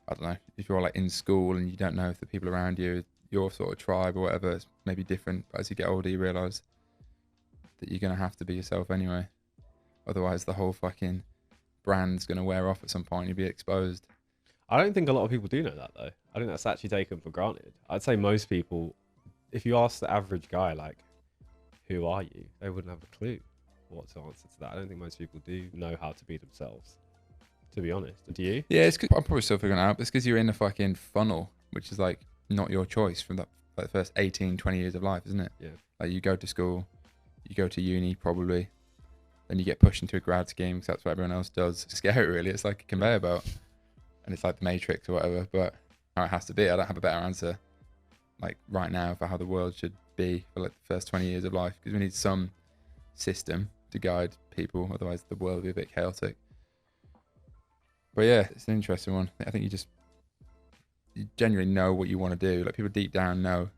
I don't know, if you're like in school and you don't know if the people around you your sort of tribe or whatever is maybe different. But as you get older, you realise that you're going to have to be yourself anyway. Otherwise, the whole fucking brand's going to wear off at some point. You'll be exposed. I don't think a lot of people do know that, though. I think that's actually taken for granted. I'd say most people, if you ask the average guy, like, who are you? They wouldn't have a clue what to answer to that. I don't think most people do know how to be themselves, to be honest. Do you? Yeah, it's 'cause I'm probably still figuring it out. But it's because you're in a fucking funnel, which is like not your choice from that like the first 18, 20 years of life, isn't it? Yeah. Like you go to school, you go to uni probably, then you get pushed into a grad scheme because that's what everyone else does. It's scary, really. It's like a conveyor belt. And it's like the Matrix or whatever, but how it has to be. I don't have a better answer like right now for how the world should be for like the first 20 years of life, because we need some system to guide people, otherwise the world will be a bit chaotic. But yeah, it's an interesting one. I think you genuinely know what you want to do. Like people deep down know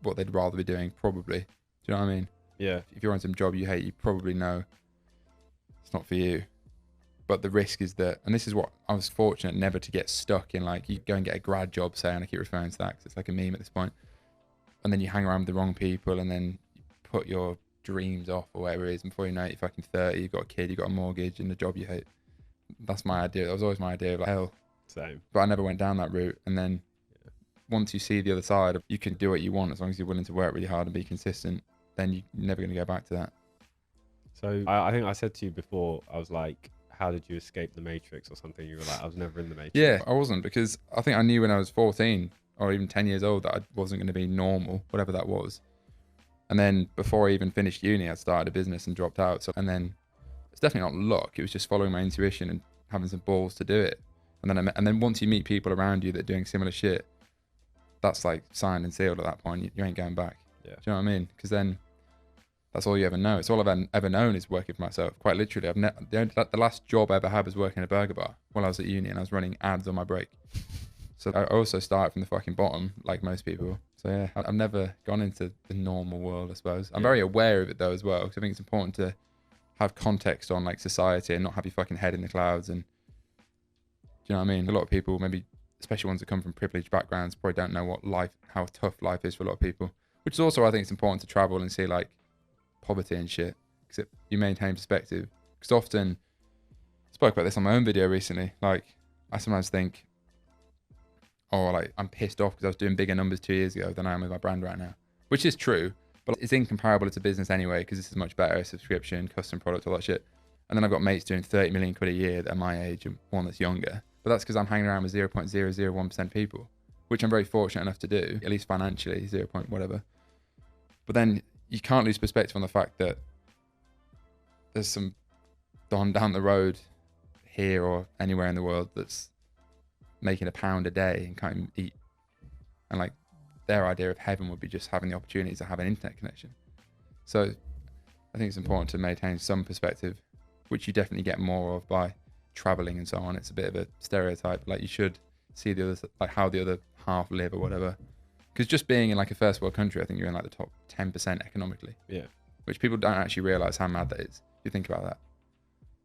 what they'd rather be doing, probably. Do you know what I mean? Yeah. If you're on some job you hate, you probably know it's not for you. But the risk is that, and this is what I was fortunate never to get stuck in, like you go and get a grad job, say, and I keep referring to that because it's like a meme at this point, and then you hang around with the wrong people and then you put your dreams off or whatever it is, and before you know it, you're fucking 30, you've got a kid, you've got a mortgage and a job you hate. That's my idea. That was always my idea of like hell. Same. But I never went down that route. And then once you see the other side, you can do what you want as long as you're willing to work really hard and be consistent, then you're never going to go back to that. So I think I said to you before, I was like, how did you escape the Matrix or something? You were like, I was never in the Matrix. Yeah, I wasn't, because I think I knew when I was 14 or even 10 years old that I wasn't going to be normal, whatever that was. And then before I even finished uni, I started a business and dropped out. So, and then it's definitely not luck. It was just following my intuition and having some balls to do it. And then once you meet people around you that are doing similar shit, that's like signed and sealed at that point. You ain't going back. Yeah. Do you know what I mean? Because then that's all you ever know. It's all I've ever known is working for myself. Quite literally, the last job I ever had was working in a burger bar while I was at uni, and I was running ads on my break. So I also started from the fucking bottom, like most people. So yeah, I've never gone into the normal world, I suppose. I'm very aware of it though as well, because I think it's important to have context on like society and not have your fucking head in the clouds. And do you know what I mean? A lot of people, maybe especially ones that come from privileged backgrounds, probably don't know how tough life is for a lot of people. Which is also, I think it's important to travel and see like poverty and shit, because you maintain perspective. Because often, I spoke about this on my own video recently, like I sometimes think, oh, like I'm pissed off because I was doing bigger numbers 2 years ago than I am with my brand right now, which is true, but it's incomparable to business anyway, because this is much better, subscription, custom product, all that shit. And then I've got mates doing 30 million quid a year that are my age and one that's younger, but that's because I'm hanging around with 0.001% people, which I'm very fortunate enough to do, at least financially, 0. whatever. But then you can't lose perspective on the fact that there's some don down the road here or anywhere in the world that's making £1 a day and can't even eat. And like their idea of heaven would be just having the opportunity to have an internet connection. So I think it's important to maintain some perspective, which you definitely get more of by traveling and so on. It's a bit of a stereotype. Like you should see the other, like how the other half live or whatever. Because just being in like a first world country, I think you're in like the top 10% economically. Yeah. Which people don't actually realize how mad that is if you think about that.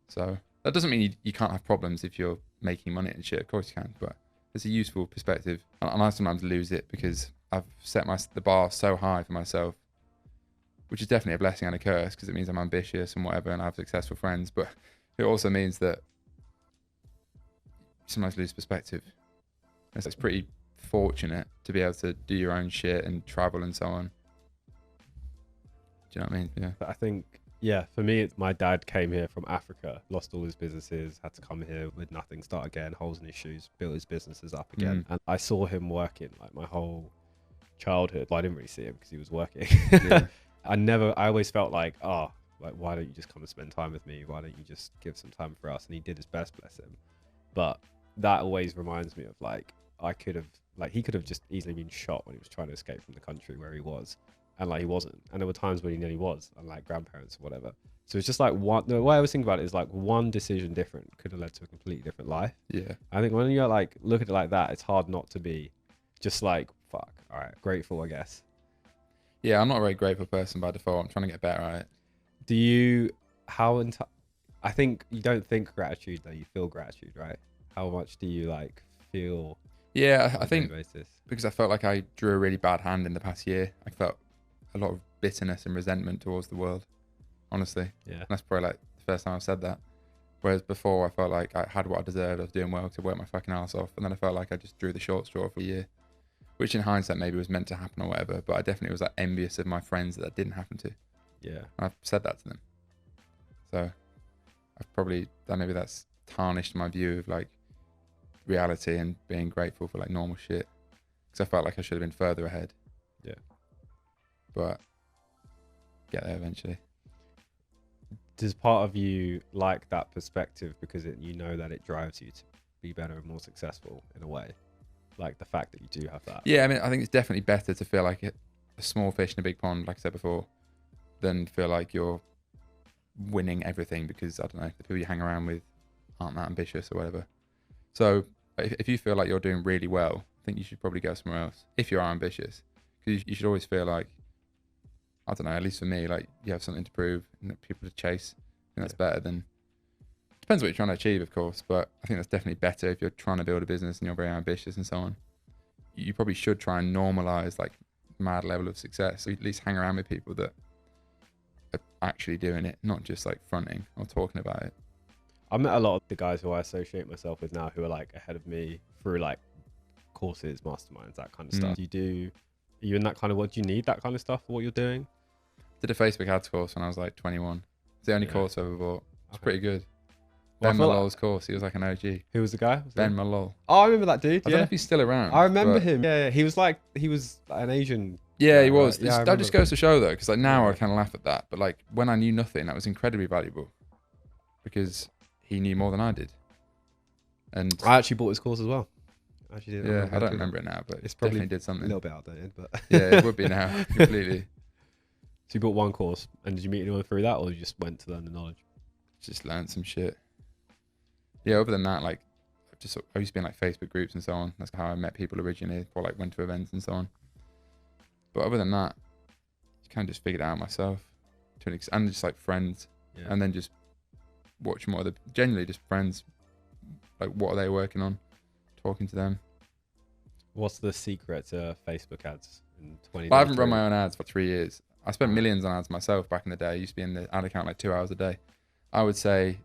So that doesn't mean you can't have problems if you're making money and shit. Of course you can, but it's a useful perspective. And I sometimes lose it because I've set the bar so high for myself, which is definitely a blessing and a curse because it means I'm ambitious and whatever and I have successful friends. But it also means that you sometimes lose perspective. It's pretty fortunate to be able to do your own shit and travel and so on. Do you know what I mean? Yeah. But I think, yeah, for me, my dad came here from Africa, lost all his businesses, had to come here with nothing, start again, holes in his shoes, built his businesses up again. And I saw him working like my whole childhood. Well, I didn't really see him because he was working. Yeah. I always felt like, why don't you just come and spend time with me? Why don't you just give some time for us? And he did his best, bless him. But that always reminds me of like, he could have just easily been shot when he was trying to escape from the country where he was. And like he wasn't. And there were times when he nearly was, unlike grandparents or whatever. So it's just like the way I always think about it is like one decision different could have led to a completely different life. Yeah. I think when you like look at it like that, it's hard not to be just like, fuck, all right, grateful, I guess. Yeah, I'm not a very grateful person by default. I'm trying to get better at it. Do you, I think you don't think gratitude though, you feel gratitude, right? How much do you like feel? Yeah, on I a daily think basis? because I felt like I drew a really bad hand in the past year. I felt a lot of bitterness and resentment towards the world, honestly. Yeah. And that's probably like the first time I've said that. Whereas before I felt like I had what I deserved. I was doing well to work my fucking ass off. And then I felt like I just drew the short straw for a year, which in hindsight maybe was meant to happen or whatever. But I definitely was like envious of my friends that didn't happen to. Yeah. I've said that to them. So I've probably, maybe that's tarnished my view of like reality and being grateful for like normal shit. Because I felt like I should have been further ahead. Yeah. But get there eventually. Does part of you like that perspective because you know that it drives you to be better and more successful in a way? Like the fact that you do have that. Yeah, I mean, I think it's definitely better to feel like a small fish in a big pond, like I said before, than feel like you're winning everything because, I don't know, the people you hang around with aren't that ambitious or whatever. So if you feel like you're doing really well, I think you should probably go somewhere else if you are ambitious. Because you should always feel like, I don't know, at least for me, like you have something to prove and people to chase. I think that's better than, depends what you're trying to achieve, of course, but I think that's definitely better if you're trying to build a business and you're very ambitious and so on. You probably should try and normalize like mad level of success. So at least hang around with people that are actually doing it, not just like fronting or talking about it. I met a lot of the guys who I associate myself with now who are like ahead of me through like courses, masterminds, that kind of stuff. Are you in that kind of, what do you need that kind of stuff for what you're doing? Did a Facebook ads course when I was like 21. It's the only course I ever bought. It's pretty good. Well, Ben Malol's course. He was like an OG. Who was the guy? Ben Malol. Oh, I remember that dude. I don't know if he's still around. I remember him. Yeah, he was an Asian. Yeah, he was. Right? Yeah, that just goes to show though, because like now I kind of laugh at that, but like when I knew nothing, that was incredibly valuable because he knew more than I did. And I actually bought his course as well. I don't remember it now, but it's probably definitely did something. A little bit outdated, but yeah, it would be now completely. So you bought one course, and did you meet anyone through that, or you just went to learn the knowledge? Just learned some shit. Yeah, other than that, like I used to be in like Facebook groups and so on. That's how I met people originally, or like went to events and so on. But other than that, I kind of just figured it out myself to an extent, and just like friends, and then just watch more of generally just friends. Like, what are they working on? Talking to them. What's the secret to Facebook ads in 2023? I haven't run my own ads for 3 years. I spent millions on ads myself back in the day. I used to be in the ad account like 2 hours a day. I would say,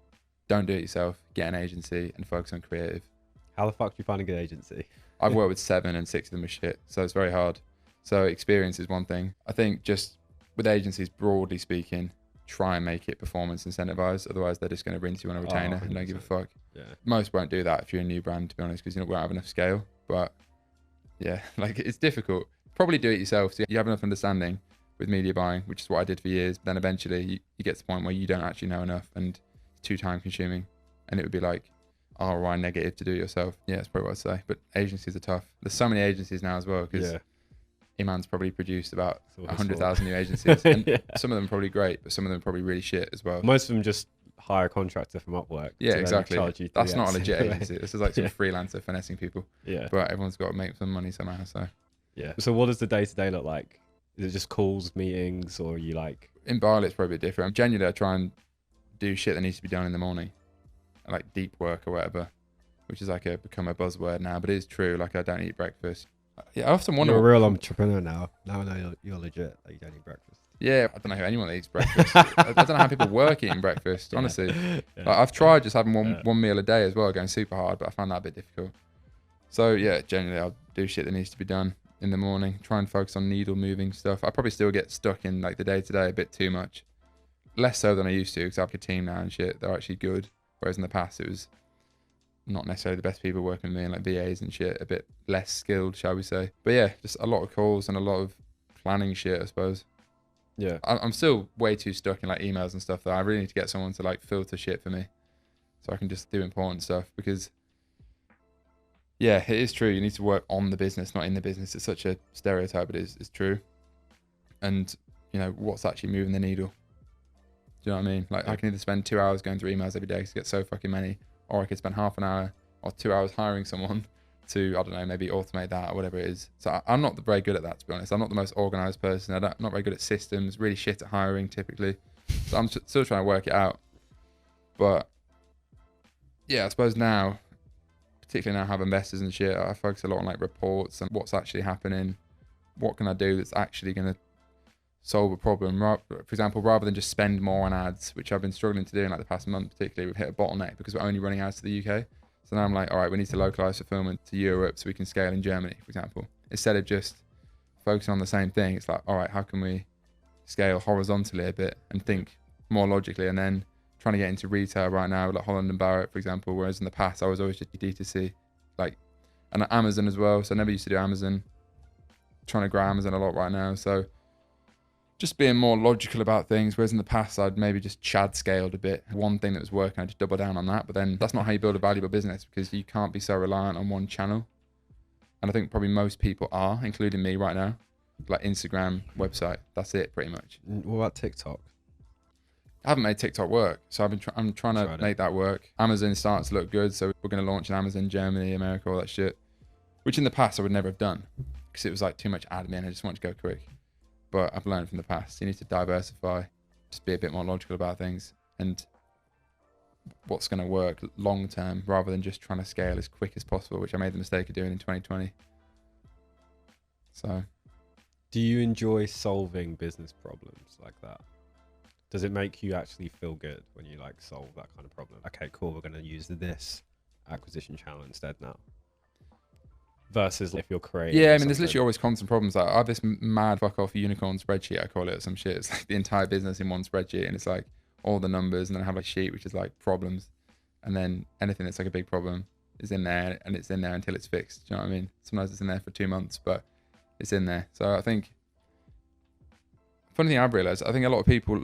don't do it yourself. Get an agency and focus on creative. How the fuck do you find a good agency? I've worked with 7 and 6 of them are shit, so it's very hard. So experience is one thing. I think just with agencies, broadly speaking, try and make it performance incentivized. Otherwise, they're just going to rinse you on a retainer and don't give a fuck. Yeah. Most won't do that if you're a new brand, to be honest, because you won't have enough scale. But yeah, like it's difficult. Probably do it yourself so you have enough understanding with media buying, which is what I did for years. But then eventually you get to the point where you don't actually know enough and it's too time consuming. And it would be like ROI negative to do it yourself. Yeah, that's probably what I'd say. But agencies are tough. There's so many agencies now as well because Iman's probably produced about 100,000 new agencies. And some of them are probably great, but some of them are probably really shit as well. Most of them just hire a contractor from Upwork. Yeah, exactly. That's not a legit agency. This is like some freelancer finessing people. Yeah. But everyone's got to make some money somehow. So yeah. So what does the day-to-day look like? Is it just calls, meetings, or are you like... In Bali, it's probably a bit different. Genuinely, I try and do shit that needs to be done in the morning. Like deep work or whatever, which is like become a buzzword now, but it is true. Like I don't eat breakfast. Yeah, I often wonder. You're a real entrepreneur now. Now I know you're legit. Like you don't eat breakfast. Yeah, I don't know how anyone eats breakfast. I don't know how people work eating breakfast, honestly. Yeah. Like, I've tried just having one meal a day as well, going super hard, but I found that a bit difficult. So yeah, generally I'll do shit that needs to be done in the morning. Try and focus on needle moving stuff. I probably still get stuck in like the day-to-day a bit too much. Less so than I used to because I have a team now and shit. They're actually good. Whereas in the past it was not necessarily the best people working with me and like VAs and shit, a bit less skilled, shall we say. But yeah, just a lot of calls and a lot of planning shit, I suppose. Yeah. I'm still way too stuck in like emails and stuff that I really need to get someone to like filter shit for me so I can just do important stuff because yeah, it is true. You need to work on the business, not in the business. It's such a stereotype, but it's true. And you know, what's actually moving the needle? Do you know what I mean? Like I can either spend 2 hours going through emails every day to get so fucking many, or I could spend half an hour or 2 hours hiring someone to, I don't know, maybe automate that or whatever it is. So I'm not very good at that, to be honest. I'm not the most organized person. I'm not very good at systems, really shit at hiring typically. So I'm still trying to work it out. But yeah, I suppose now, particularly now I have investors and shit, I focus a lot on like reports and what's actually happening. What can I do that's actually going to solve a problem? For example, rather than just spend more on ads, which I've been struggling to do in like the past month, particularly, we've hit a bottleneck because we're only running ads to the UK. So now I'm like, all right, we need to localize fulfillment to Europe so we can scale in Germany, for example. Instead of just focusing on the same thing, it's like, all right, how can we scale horizontally a bit and think more logically? And then trying to get into retail right now, like Holland and Barrett, for example, whereas in the past I was always just D2C, like, and Amazon as well. So I never used to do Amazon. Trying to grow Amazon a lot right now. So just being more logical about things, whereas in the past I'd maybe just Chad scaled a bit. One thing that was working, I just double down on that. But then that's not how you build a valuable business, because you can't be so reliant on one channel. And I think probably most people are, including me right now. Like Instagram, website, that's it pretty much. What about TikTok? I haven't made TikTok work, so I'm trying to make that work. Amazon starting to look good, so we're going to launch in Amazon, Germany, America, all that shit. Which in the past I would never have done, because it was like too much admin. I just wanted to go quick. But I've learned from the past, you need to diversify, just be a bit more logical about things and what's going to work long term, rather than just trying to scale as quick as possible, which I made the mistake of doing in 2020. So, do you enjoy solving business problems like that? Does it make you actually feel good when you like solve that kind of problem? Okay, cool, we're going to use this acquisition channel instead now. Versus if you're creating. Yeah, I mean, there's literally always constant problems. Like, I have this mad fuck off unicorn spreadsheet, I call it, or some shit. It's like the entire business in one spreadsheet, and it's like all the numbers, and then I have a sheet which is like problems, and then anything that's like a big problem is in there, and it's in there until it's fixed. Do you know what I mean? Sometimes it's in there for 2 months, but it's in there. So I think, funny thing I've realized, I think a lot of people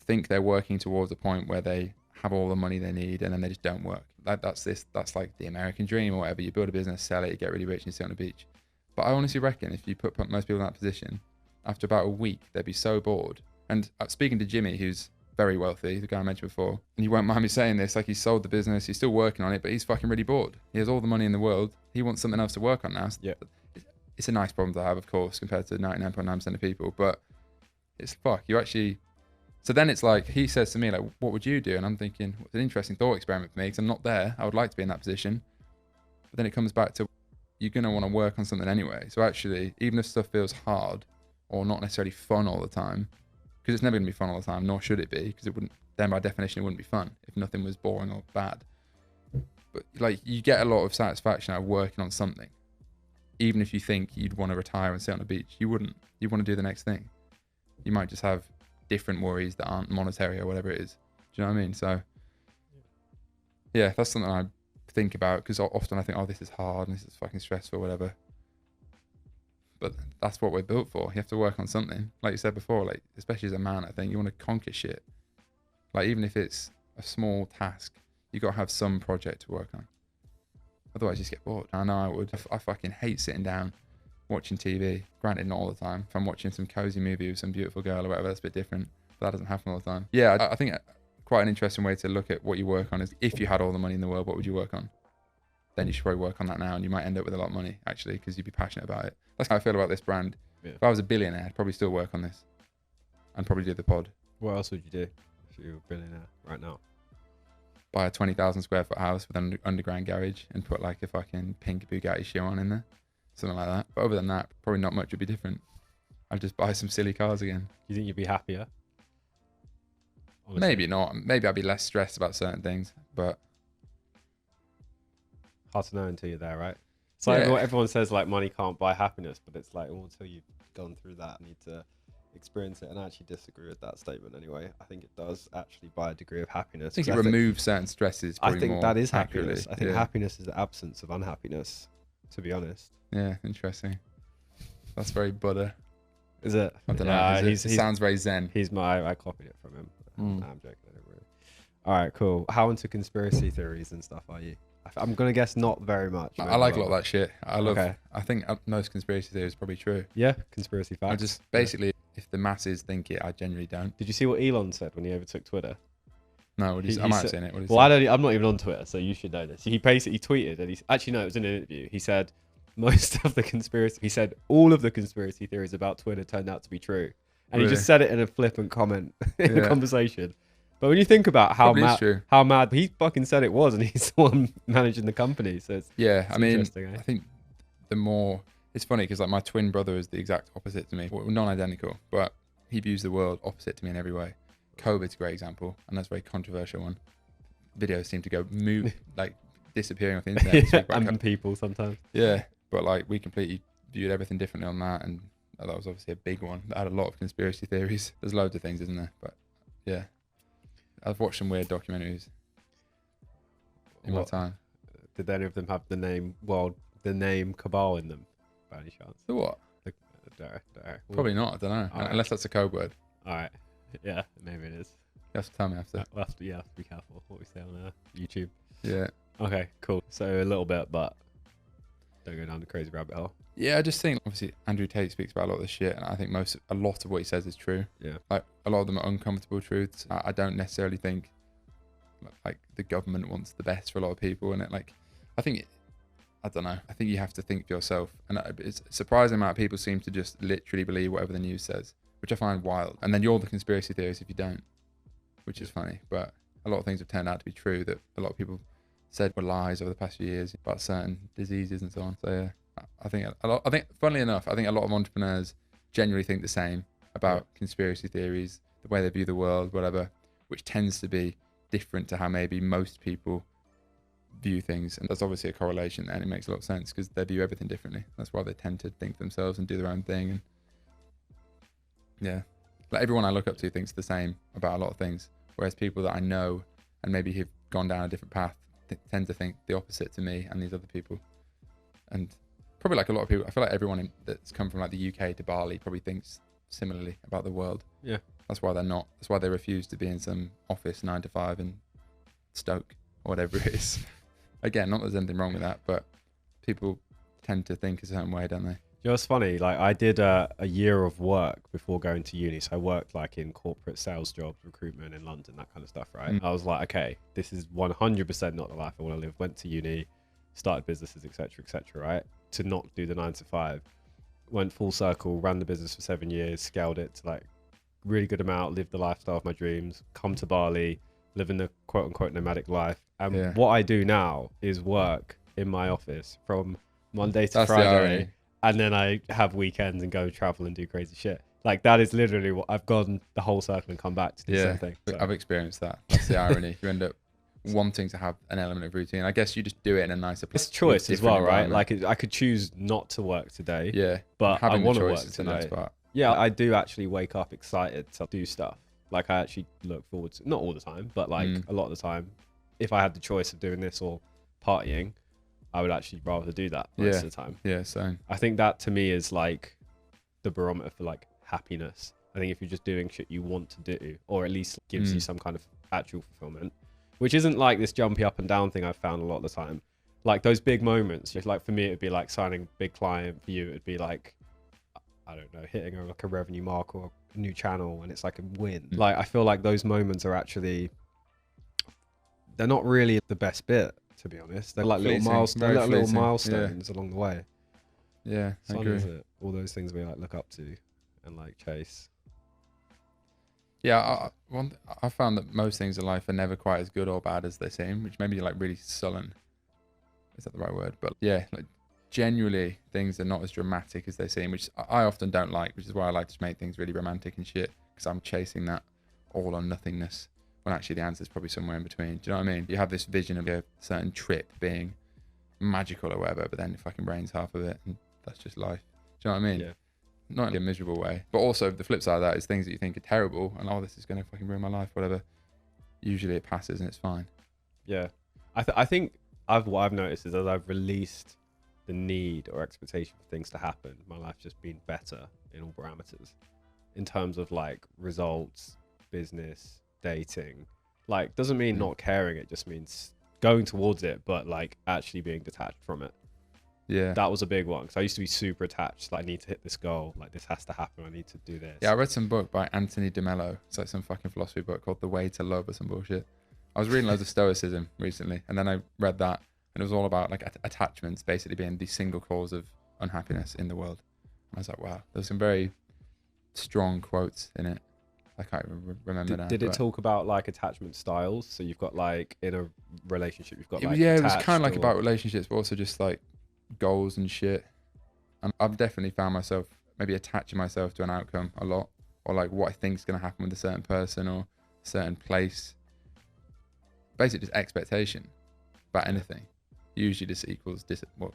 think they're working towards a point where they have all the money they need, and then they just don't work. That's like the American dream or whatever. You build a business, sell it, you get really rich, and you sit on the beach. But I honestly reckon if you put most people in that position, after about a week, they'd be so bored. And speaking to Jimmy, who's very wealthy, the guy I mentioned before, and you won't mind me saying this, like, he sold the business, he's still working on it, but he's fucking really bored. He has all the money in the world. He wants something else to work on now. Yeah. It's a nice problem to have, of course, compared to 99.9% of people, but it's fuck. You actually... So then it's like, he says to me, like, what would you do? And I'm thinking, it's an interesting thought experiment for me, because I'm not there. I would like to be in that position. But then it comes back to, you're going to want to work on something anyway. So actually, even if stuff feels hard or not necessarily fun all the time, because it's never going to be fun all the time, nor should it be, because it wouldn't, then by definition, it wouldn't be fun if nothing was boring or bad. But like, you get a lot of satisfaction out of working on something. Even if you think you'd want to retire and sit on the beach, you wouldn't. You want to do the next thing. You might just have different worries that aren't monetary or whatever it is. Do you know what I mean? So yeah, that's something I think about, because often I think, oh, this is hard and this is fucking stressful, whatever. But that's what we're built for. You have to work on something. Like you said before, like, especially as a man, I think you want to conquer shit. Like, even if it's a small task, you got to have some project to work on. Otherwise you just get bored. I know I would. I fucking hate sitting down watching TV. Granted, not all the time. If I'm watching some cozy movie with some beautiful girl or whatever, that's a bit different. But that doesn't happen all the time. Yeah, I think quite an interesting way to look at what you work on is, if you had all the money in the world, what would you work on? Then you should probably work on that now, and you might end up with a lot of money, actually, because you'd be passionate about it. That's how I feel about this brand. Yeah. If I was a billionaire, I'd probably still work on this and probably do the pod. What else would you do if you were a billionaire right now? Buy a 20,000 square foot house with an underground garage and put like a fucking pink Bugatti shoe on in there. Something like that. But other than that, probably not much would be different. I'd just buy some silly cars again. You think you'd be happier? Honestly. Maybe not. Maybe I'd be less stressed about certain things, but hard to know until you're there, right? It's like everyone says, like, money can't buy happiness, but it's like, well, until you've gone through that, you need to experience it. And I actually disagree with that statement anyway. I think it does actually buy a degree of happiness. I think it removes certain stresses. I think that is happiness. I think happiness is the absence of unhappiness, to be honest. Yeah, interesting. That's very Buddha. Is it? I don't know. It sounds very Zen. I copied it from him. I'm joking. I don't really. All right, cool. How into conspiracy theories and stuff are you? I'm gonna guess not very much. I like a lot of that shit. I love. Okay. I think most conspiracy theories are probably true. Yeah, conspiracy facts. I just basically, if the masses think it, I genuinely don't. Did you see what Elon said when he overtook Twitter? No, I might have seen it. I'm not even on Twitter, so you should know this. He basically tweeted, and it was in an interview. He said all of the conspiracy theories about Twitter turned out to be true. And he just said it in a flippant comment in the conversation. But when you think about how mad he fucking said it was, and he's the one managing the company, so it's I mean, interesting, eh? I think the more it's funny because like my twin brother is the exact opposite to me, well, non-identical, but he views the world opposite to me in every way. COVID's a great example, and that's a very controversial one. Videos seem to go like disappearing off the internet. Yeah, and people sometimes. Yeah, but like we completely viewed everything differently on that, and that was obviously a big one that had a lot of conspiracy theories. There's loads of things, isn't there? But yeah, I've watched some weird documentaries in my time. Did any of them have the name Cabal in them, by any chance? The what? Probably not. I don't know. All Unless that's a code word. All right. Yeah, maybe it is. You have to tell me after. We'll have to be careful what we say on YouTube. Yeah. Okay, cool. So a little bit, but don't go down the crazy rabbit hole. Yeah, I just think obviously Andrew Tate speaks about a lot of this shit, and I think a lot of what he says is true. Yeah. Like a lot of them are uncomfortable truths. I don't necessarily think like the government wants the best for a lot of people, and I don't know. I think you have to think for yourself, and it's a surprising amount of people seem to just literally believe whatever the news says, which I find wild. And then you're the conspiracy theorist if you don't, which is funny. But a lot of things have turned out to be true that a lot of people said were lies over the past few years about certain diseases and so on. So yeah, I think funnily enough, I think a lot of entrepreneurs genuinely think the same about conspiracy theories, the way they view the world, whatever, which tends to be different to how maybe most people view things. And there's obviously a correlation there, and it makes a lot of sense because they view everything differently. That's why they tend to think for themselves and do their own thing. And yeah, like everyone I look up to thinks the same about a lot of things, whereas people that I know and maybe have gone down a different path tend to think the opposite to me and these other people. And probably like a lot of people, I feel like everyone that's come from like the UK to Bali probably thinks similarly about the world. Yeah. That's why they refuse to be in some office 9 to 5 in Stoke or whatever it is. Again, not that there's anything wrong with that, but people tend to think a certain way, don't they? You know, it's funny. Like I did a year of work before going to uni. So I worked like in corporate sales jobs, recruitment in London, that kind of stuff, right? I was like, okay, this is 100% not the life I want to live. Went to uni, started businesses, etc., right? To not do the 9 to 5. Went full circle, ran the business for 7 years, scaled it to like really good amount, lived the lifestyle of my dreams, come to Bali, living the quote unquote nomadic life. And what I do now is work in my office from Monday to Friday. And then I have weekends and go travel and do crazy shit. Like that is literally what I've gone the whole circle and come back to do something. So. I've experienced that. That's the irony. You end up wanting to have an element of routine. I guess you just do it in a nicer place. It's choice as well, right? Like I could choose not to work today. Yeah. But I want to work is the nice part. Yeah, I do actually wake up excited to do stuff. Like I actually look forward to, not all the time, but like a lot of the time, if I had the choice of doing this or partying, I would actually rather do that most of the time. Yeah, same. I think that to me is like the barometer for like happiness. I think if you're just doing shit you want to do, or at least gives you some kind of actual fulfillment, which isn't like this jumpy up and down thing I've found a lot of the time. Like those big moments, just like for me, it'd be like signing a big client. For you, it'd be like, I don't know, hitting like a revenue mark or a new channel, and it's like a win. Like I feel like those moments are actually, they're not really the best bit, to be honest. They're like little milestones along the way. Yeah, it's fun, isn't it? All those things we like look up to and like chase. Yeah, I found that most things in life are never quite as good or bad as they seem, which made me like really sullen. Is that the right word? But yeah, like genuinely things are not as dramatic as they seem, which I often don't like, which is why I like to make things really romantic and shit, because I'm chasing that all or nothingness when actually the answer is probably somewhere in between. Do you know what I mean? You have this vision of a certain trip being magical or whatever, but then it fucking rains half of it, and that's just life. Do you know what I mean? Yeah. Not in a miserable way, but also the flip side of that is things that you think are terrible and this is going to fucking ruin my life, whatever. Usually it passes and it's fine. Yeah, I think what I've noticed is as I've released the need or expectation for things to happen, my life's just been better in all parameters, in terms of like results, business, dating. Like doesn't mean not caring, it just means going towards it, but like actually being detached from it. Yeah, that was a big one because I used to be super attached. Like, I need to hit this goal. Like, this has to happen. I need to do this. Yeah, I read some book by Anthony DeMello. It's like some fucking philosophy book called The Way to Love or some bullshit. I was reading loads of Stoicism recently, and then I read that, and it was all about like attachments basically being the single cause of unhappiness in the world. And I was like, wow, there's some very strong quotes in it. I can't remember now. Did it talk about like attachment styles? So you've got like in a relationship, you've got like it was kind of like or... about relationships, but also just like goals and shit. And I've definitely found myself maybe attaching myself to an outcome a lot, or like what I think is going to happen with a certain person or a certain place. Basically, just expectation about anything usually just equals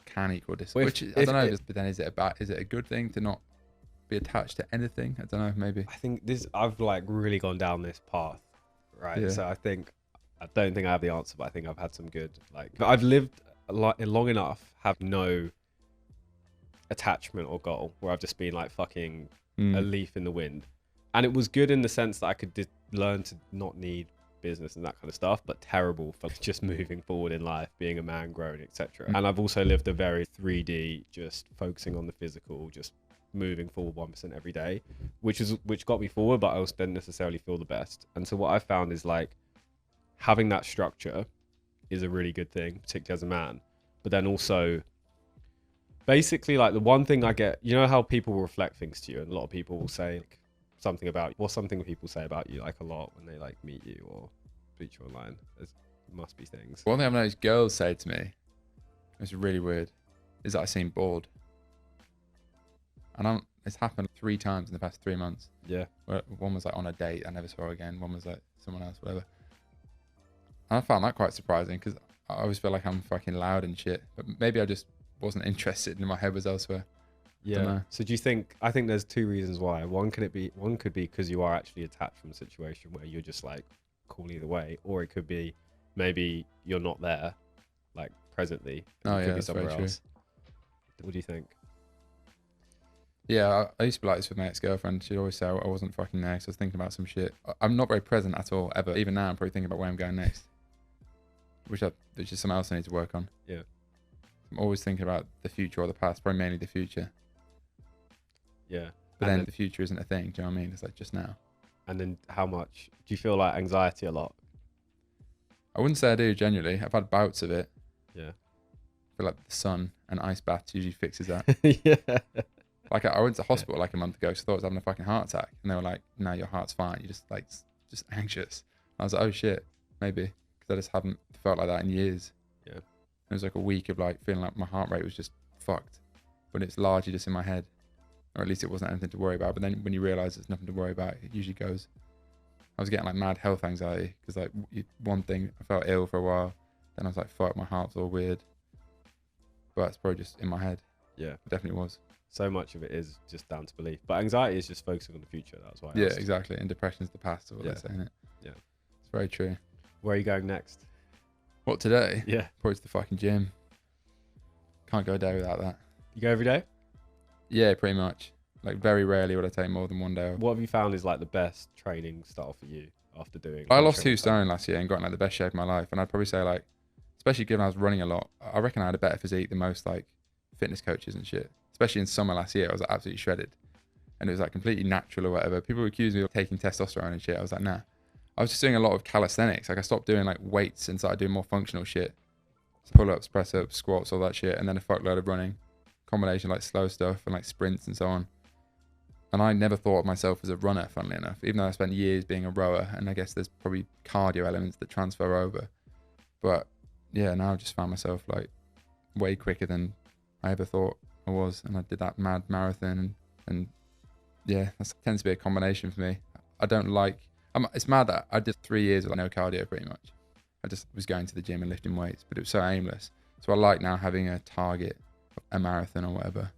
can equal which I don't know. But then is it a good thing to not be attached to anything? I don't know. Maybe I think I've like really gone down this path, right? Yeah. So I don't think I have the answer, but I think I've had some good I've lived long enough, have no attachment or goal, where I've just been like fucking a leaf in the wind. And it was good in the sense that I could learn to not need business and that kind of stuff, but terrible for just moving forward in life, being a man, growing, etc. And I've also lived a very 3D, just focusing on the physical, just moving forward 1% every day, which got me forward, but I also didn't necessarily feel the best. And so what I found is like having that structure is a really good thing, particularly as a man. But then also basically like the one thing I get, you know how people will reflect things to you, and a lot of people will say like, something about you, or something people say about you like a lot when they like meet you or meet you online. There must be things. One thing I've noticed girls say to me, it's really weird, is that I seem bored. And it's happened 3 times in the past 3 months. Yeah. Where one was like on a date I never saw her again. One was like someone else, whatever. And I found that quite surprising because I always feel like I'm fucking loud and shit. But maybe I just wasn't interested and my head was elsewhere. Yeah. So do you think? I think there's 2 reasons why. One could be because you are actually attached from a situation where you're just like cool either way, or it could be maybe you're not there, like presently. Oh you yeah, could be that's somewhere very else. true. What do you think? Yeah, I used to be like this with my ex-girlfriend. She'd always say I wasn't fucking there because I was thinking about some shit. I'm not very present at all, ever. Even now, I'm probably thinking about where I'm going next, which is something else I need to work on. Yeah. I'm always thinking about the future or the past, probably mainly the future. Yeah. But then the future isn't a thing, do you know what I mean? It's like just now. And then how much do you feel like anxiety a lot? I wouldn't say I do, genuinely. I've had bouts of it. Yeah. I feel like the sun and ice baths usually fixes that. Yeah. Like I went to hospital like a month ago because I thought I was having a fucking heart attack. And they were like, no, your heart's fine. You're just anxious. And I was like, oh shit, maybe. Because I just haven't felt like that in years. Yeah. It was like a week of like feeling like my heart rate was just fucked. But it's largely just in my head. Or at least it wasn't anything to worry about. But then when you realise there's nothing to worry about, it usually goes. I was getting like mad health anxiety because like one thing, I felt ill for a while. Then I was like, fuck, my heart's all weird. But it's probably just in my head. Yeah. It definitely was. So much of it is just down to belief. But anxiety is just focusing on the future. That's why. Yeah, exactly. And depression is the past, or what they're saying it. Yeah. It's very true. Where are you going next? What, today? Yeah. Probably to the fucking gym. Can't go a day without that. You go every day? Yeah, pretty much. Like very rarely would I take more than one day off. What have you found is like the best training style for you after doing? I lost 2 stone last year and got in like the best shape of my life. And I'd probably say like, especially given I was running a lot, I reckon I had a better physique than most like fitness coaches and shit. Especially in summer last year, I was like, absolutely shredded. And it was like completely natural or whatever. People accused me of taking testosterone and shit. I was like, nah. I was just doing a lot of calisthenics. Like I stopped doing like weights and started doing more functional shit. Pull-ups, press-ups, squats, all that shit. And then a fuckload of running. Combination like slow stuff and like sprints and so on. And I never thought of myself as a runner, funnily enough, even though I spent years being a rower. And I guess there's probably cardio elements that transfer over. But yeah, now I've just found myself like way quicker than I ever thought I was. And I did that mad marathon. And yeah, that tends to be a combination for me. I don't like, it's mad that I did 3 years with no cardio pretty much. I just was going to the gym and lifting weights, but it was so aimless. So I like now having a target, a marathon or whatever.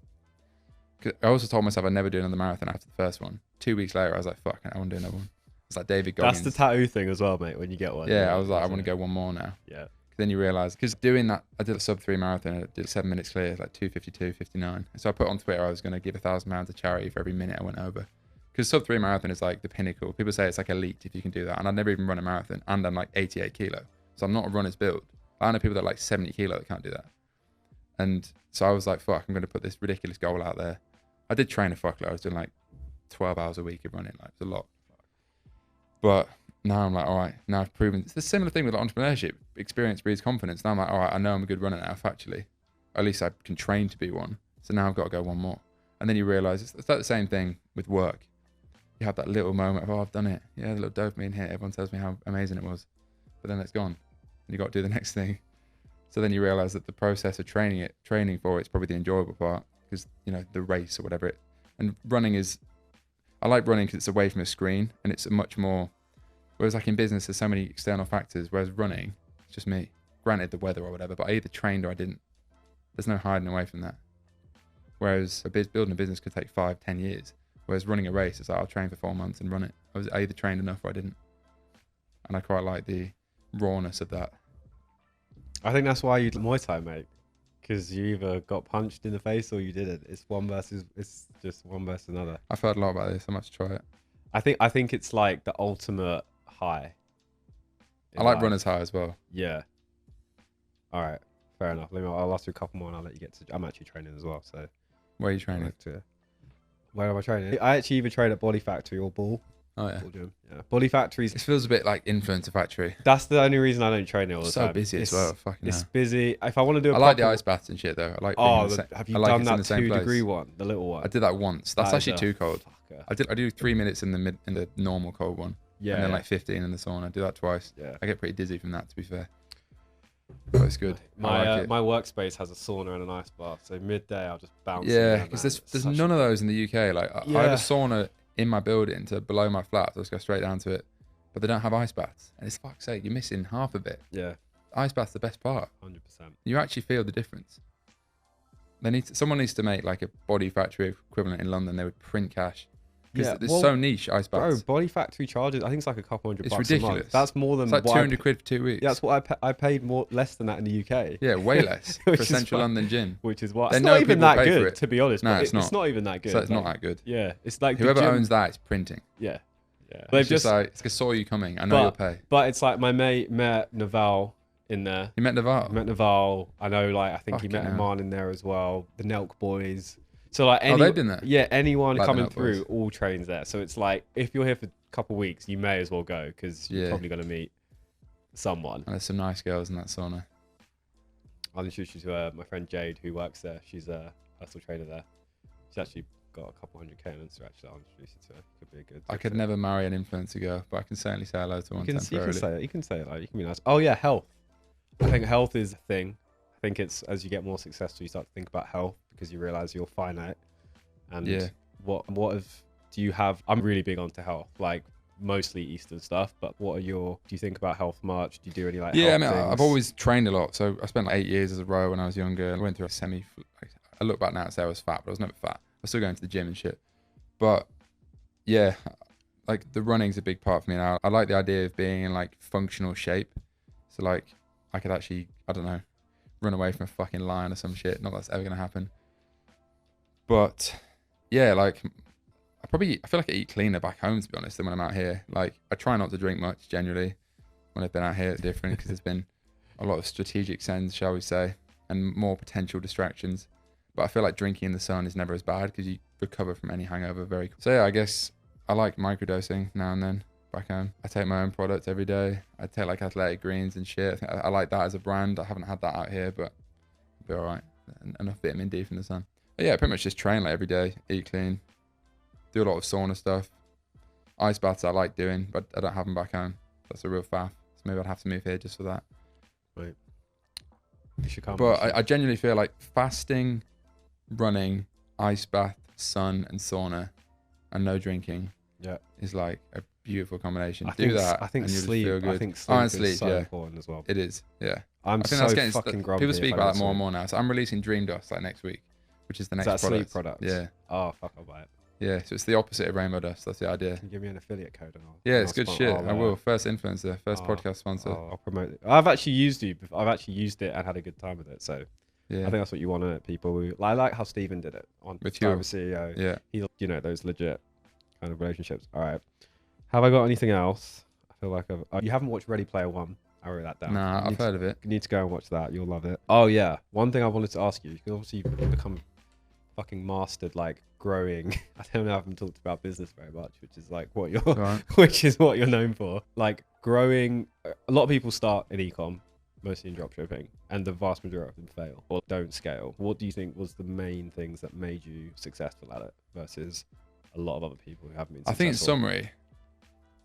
I also told myself I'd never do another marathon after the first one. 2 weeks later, I was like, fuck, I want to do another one. It's like David Goggins. That's the tattoo thing as well, mate, when you get one. Yeah, I was like, I want to go one more now. Yeah. Then you realise, because doing that, I did a sub-3 marathon, I did 7 minutes clear, like 2:52:59. So I put on Twitter I was going to give £1,000 to charity for every minute I went over. Because sub-3 marathon is like the pinnacle. People say it's like elite if you can do that. And I've never even run a marathon, and I'm like 88 kilo. So I'm not a runner's build. I know people that are like 70 kilo that can't do that. And so I was like, fuck, I'm going to put this ridiculous goal out there. I did train a fuckload. I was doing like 12 hours a week of running. Like, it's a lot. But now I'm like, all right, now I've proven. It's the similar thing with entrepreneurship. Experience breeds confidence. Now I'm like, all right, I know I'm a good runner now, factually. At least I can train to be one. So now I've got to go one more. And then you realise it's like the same thing with work. you have that little moment of, oh, I've done it. Yeah, the little dopamine hit. Everyone tells me how amazing it was, but then it's gone. And you got to do the next thing. So then you realize that the process of training for it's probably the enjoyable part, because, you know, the race or whatever and running is, I like running because it's away from a screen and it's a much more, whereas like in business, there's so many external factors, whereas running, it's just me. Granted the weather or whatever, but I either trained or I didn't. There's no hiding away from that. Whereas building a business could take 5-10 years. Whereas running a race, it's like, I'll train for 4 months and run it. I either trained enough or I didn't. And I quite like the rawness of that. I think that's why you Muay Thai, mate. Because you either got punched in the face or you didn't. It's just one versus another. I've heard a lot about this. I must try it. I think it's like the ultimate high. I like runner's high as well. Yeah. All right. Fair enough. I'll ask you a couple more and I'll let you get to. I'm actually training as well. So. Where are you training? Where am I training? I actually either train at Body Factory or Ball. Oh yeah. Yeah. Body Factory's. It feels a bit like Influencer Factory. That's the only reason I don't train it all the time. So busy as well. Fucking it's hell. busy. If I want to do I like the ice baths and shit though. I like. Have you done that 2-degree one, the little one? I did that once. That's actually too cold. Fucker. I do 3 minutes in the normal cold one. Yeah. And then like 15 in the sauna. I do that twice. Yeah. I get pretty dizzy from that, to be fair. But it's good. My workspace has a sauna and an ice bath, so midday I'll just bounce. Yeah, because there's none of those in the UK. Like I have a sauna in my building to below my flat, so I'll just go straight down to it. But they don't have ice baths, and it's fuck's sake, you're missing half of it. Yeah, ice bath's the best part. 100%. You actually feel the difference. Someone needs to make like a Body Factory equivalent in London. They would print cash. Because it's so niche, ice baths. Bro, Body Factory charges, I think it's like a couple $100 it's bucks ridiculous. a month. That's more than it's like 200 quid for 2 weeks. Yeah, that's what I paid less than that in the UK. Yeah, way less for a central London gym. Which is why it's not even that good, to be honest. No, it's not. It's not even that good. So it's not that good. Yeah, it's like whoever owns that is printing. Yeah, yeah. It's just like, I saw you coming. I know you'll pay. But it's like my mate met Naval in there. You met Naval? Met Naval. I know, like, I think he met Iman in there as well. The Nelk boys. So like, they've been there. Yeah, anyone like coming through all trains there. So it's like, if you're here for a couple of weeks, you may as well go because you're probably going to meet someone. And there's some nice girls in that sauna. I'll introduce you to my friend Jade, who works there. She's a personal trainer there. She's actually got a couple 100K on Insta. Actually, I'll introduce you to her. Could be a good. I could never marry an influencer girl, but I can certainly say hello to one temporarily. You can say it. Like, you can be nice. Oh yeah, health. I think health is a thing. I think it's as you get more successful, you start to think about health because you realize you're finite. And what do you have? I'm really big onto health, like mostly Eastern stuff. But do you think about health much? Do you do any like? Yeah, I mean, I've always trained a lot. So I spent like 8 years as a rower when I was younger. I went through I look back now and say I was fat, but I was never fat. I was still going to the gym and shit. But yeah, like the running's a big part for me now. I like the idea of being in like functional shape. So like I could actually, I don't know, run away from a fucking lion or some shit. Not that that's ever gonna happen. But yeah, like I feel like I eat cleaner back home, to be honest, than when I'm out here. Like I try not to drink much generally. When I've been out here, it's different because there's been a lot of strategic sense, shall we say, and more potential distractions. But I feel like drinking in the sun is never as bad because you recover from any hangover very quickly. So yeah, I guess I like microdosing now and then back home. I take my own product every day. I take like Athletic Greens and shit. I think I like that as a brand. I haven't had that out here, but it'll be all right. Enough vitamin D from the sun. But yeah, pretty much just train like every day, eat clean, do a lot of sauna stuff. Ice baths I like doing, but I don't have them back home. That's a real faff. So maybe I'd have to move here just for that. Right. You should come. But I genuinely feel like fasting, running, ice bath, sun, and sauna, and no drinking. Yeah, is like a beautiful combination. I think sleep. Feel good. I think sleep is so important as well. It is. Yeah. I think that's getting fucking grumpy. People speak about that more and more now. So I'm releasing Dream Dust like next week, which is the next product. Sleep product. Yeah. Oh fuck, I'll buy it. Yeah, so it's the opposite of Rainbow Dust. That's the idea. Can you give me an affiliate code and all? Yeah, it's good shit. I will. First influencer, first podcast sponsor. I'll promote it. I've actually used it. I've actually used it and had a good time with it. So yeah, I think that's what you want to people. I like how Stephen did it on with you, CEO. Yeah, he, those legit kind of relationships. All right. Have I got anything else? I feel like you haven't watched Ready Player One. I wrote that down. Nah, I've heard of it. You need to go and watch that. You'll love it. Oh yeah, one thing I wanted to ask you. You can obviously become fucking mastered like growing. I don't know, I haven't talked about business very much, which is like what you're which is what you're known for. Like growing, a lot of people start in ecom, mostly in dropshipping, and the vast majority of them fail or don't scale. What do you think was the main things that made you successful at it versus a lot of other people who haven't been I think in successful. summary,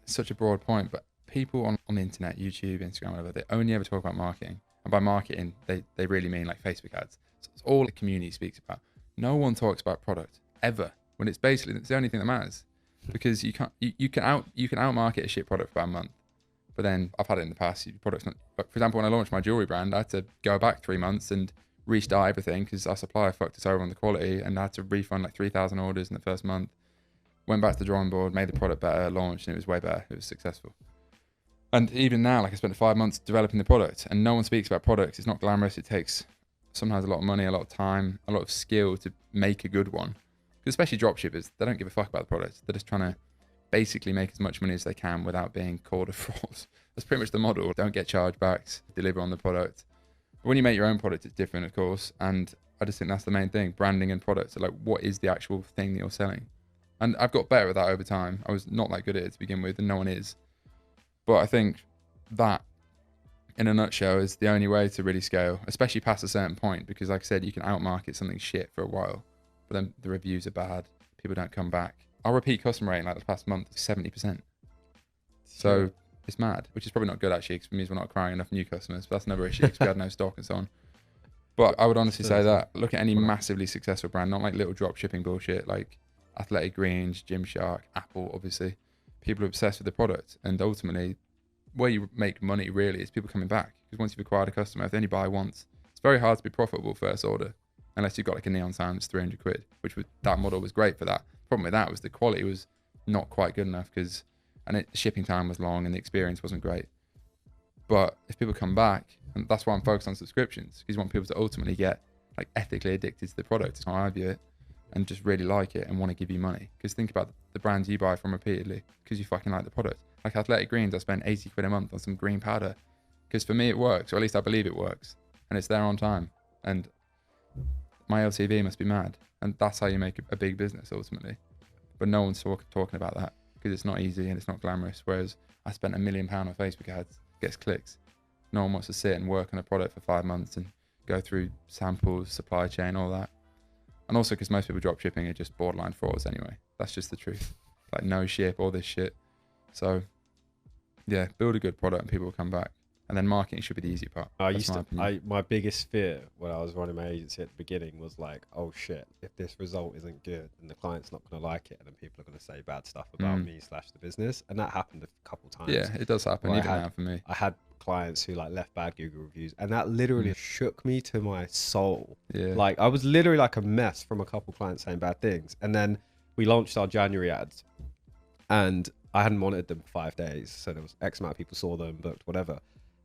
it's such a broad point, but people on the internet, YouTube, Instagram, whatever, they only ever talk about marketing. And by marketing, they really mean like Facebook ads. So it's all the community speaks about. No one talks about product ever, when it's basically, it's the only thing that matters. Because you can out market a shit product for about a month. But then I've had it in the past. Your product's not, like, for example, when I launched my jewelry brand, I had to go back 3 months and restart everything because our supplier fucked us over on the quality, and I had to refund like 3,000 orders in the first month. Went back to the drawing board, made the product better, launched, and it was way better. It was successful. And even now, like, I spent 5 months developing the product, and no one speaks about products. It's not glamorous. It takes sometimes a lot of money, a lot of time, a lot of skill to make a good one. Because especially dropshippers, they don't give a fuck about the product. They're just trying to basically make as much money as they can without being called a fraud. That's pretty much the model. Don't get chargebacks, deliver on the product. But when you make your own product, it's different, of course. And I just think that's the main thing, branding and products. So like, what is the actual thing that you're selling? And I've got better at that over time. I was not that good at it to begin with, and no one is. But I think that, in a nutshell, is the only way to really scale, especially past a certain point. Because like I said, you can outmarket something shit for a while, but then the reviews are bad. People don't come back. Our repeat customer rate, like the past month, is 70%. So it's mad, which is probably not good actually, because it means we're not acquiring enough new customers. But that's another issue because we had no stock and so on. But I would honestly say that look at any massively successful brand, not like little drop shipping bullshit like Athletic Greens, Gymshark, Apple, obviously. People are obsessed with the product, and ultimately where you make money really is people coming back. Because once you've acquired a customer, if they only buy once, it's very hard to be profitable first order unless you've got like a neon sign that's 300 quid, which was, that model was great for that. Problem with that was the quality was not quite good enough the shipping time was long and the experience wasn't great. But if people come back, and that's why I'm focused on subscriptions, because you want people to ultimately get like ethically addicted to the product, is how I view it, and just really like it and want to give you money. Because think about the brands you buy from repeatedly because you fucking like the product. Like Athletic Greens, I spend 80 quid a month on some green powder because for me it works, or at least I believe it works, and it's there on time. And my LTV must be mad. And that's how you make a big business ultimately. But no one's talking about that because it's not easy and it's not glamorous. Whereas I spent £1 million on Facebook ads, gets clicks. No one wants to sit and work on a product for 5 months and go through samples, supply chain, all that. And also because most people drop shipping are just borderline frauds anyway. That's just the truth. Like no ship, all this shit. So yeah, build a good product and people will come back. And then marketing should be the easy part. My biggest fear when I was running my agency at the beginning was like, oh shit, if this result isn't good, then the client's not going to like it, and then people are going to say bad stuff about me / the business. And that happened a couple times. Yeah, it does happen. Even now for me. I had clients who like left bad Google reviews, and that literally shook me to my soul. Yeah. Like I was literally like a mess from a couple clients saying bad things. And then we launched our January ads, and I hadn't monitored them for 5 days. So there was X amount of people saw them, booked, whatever.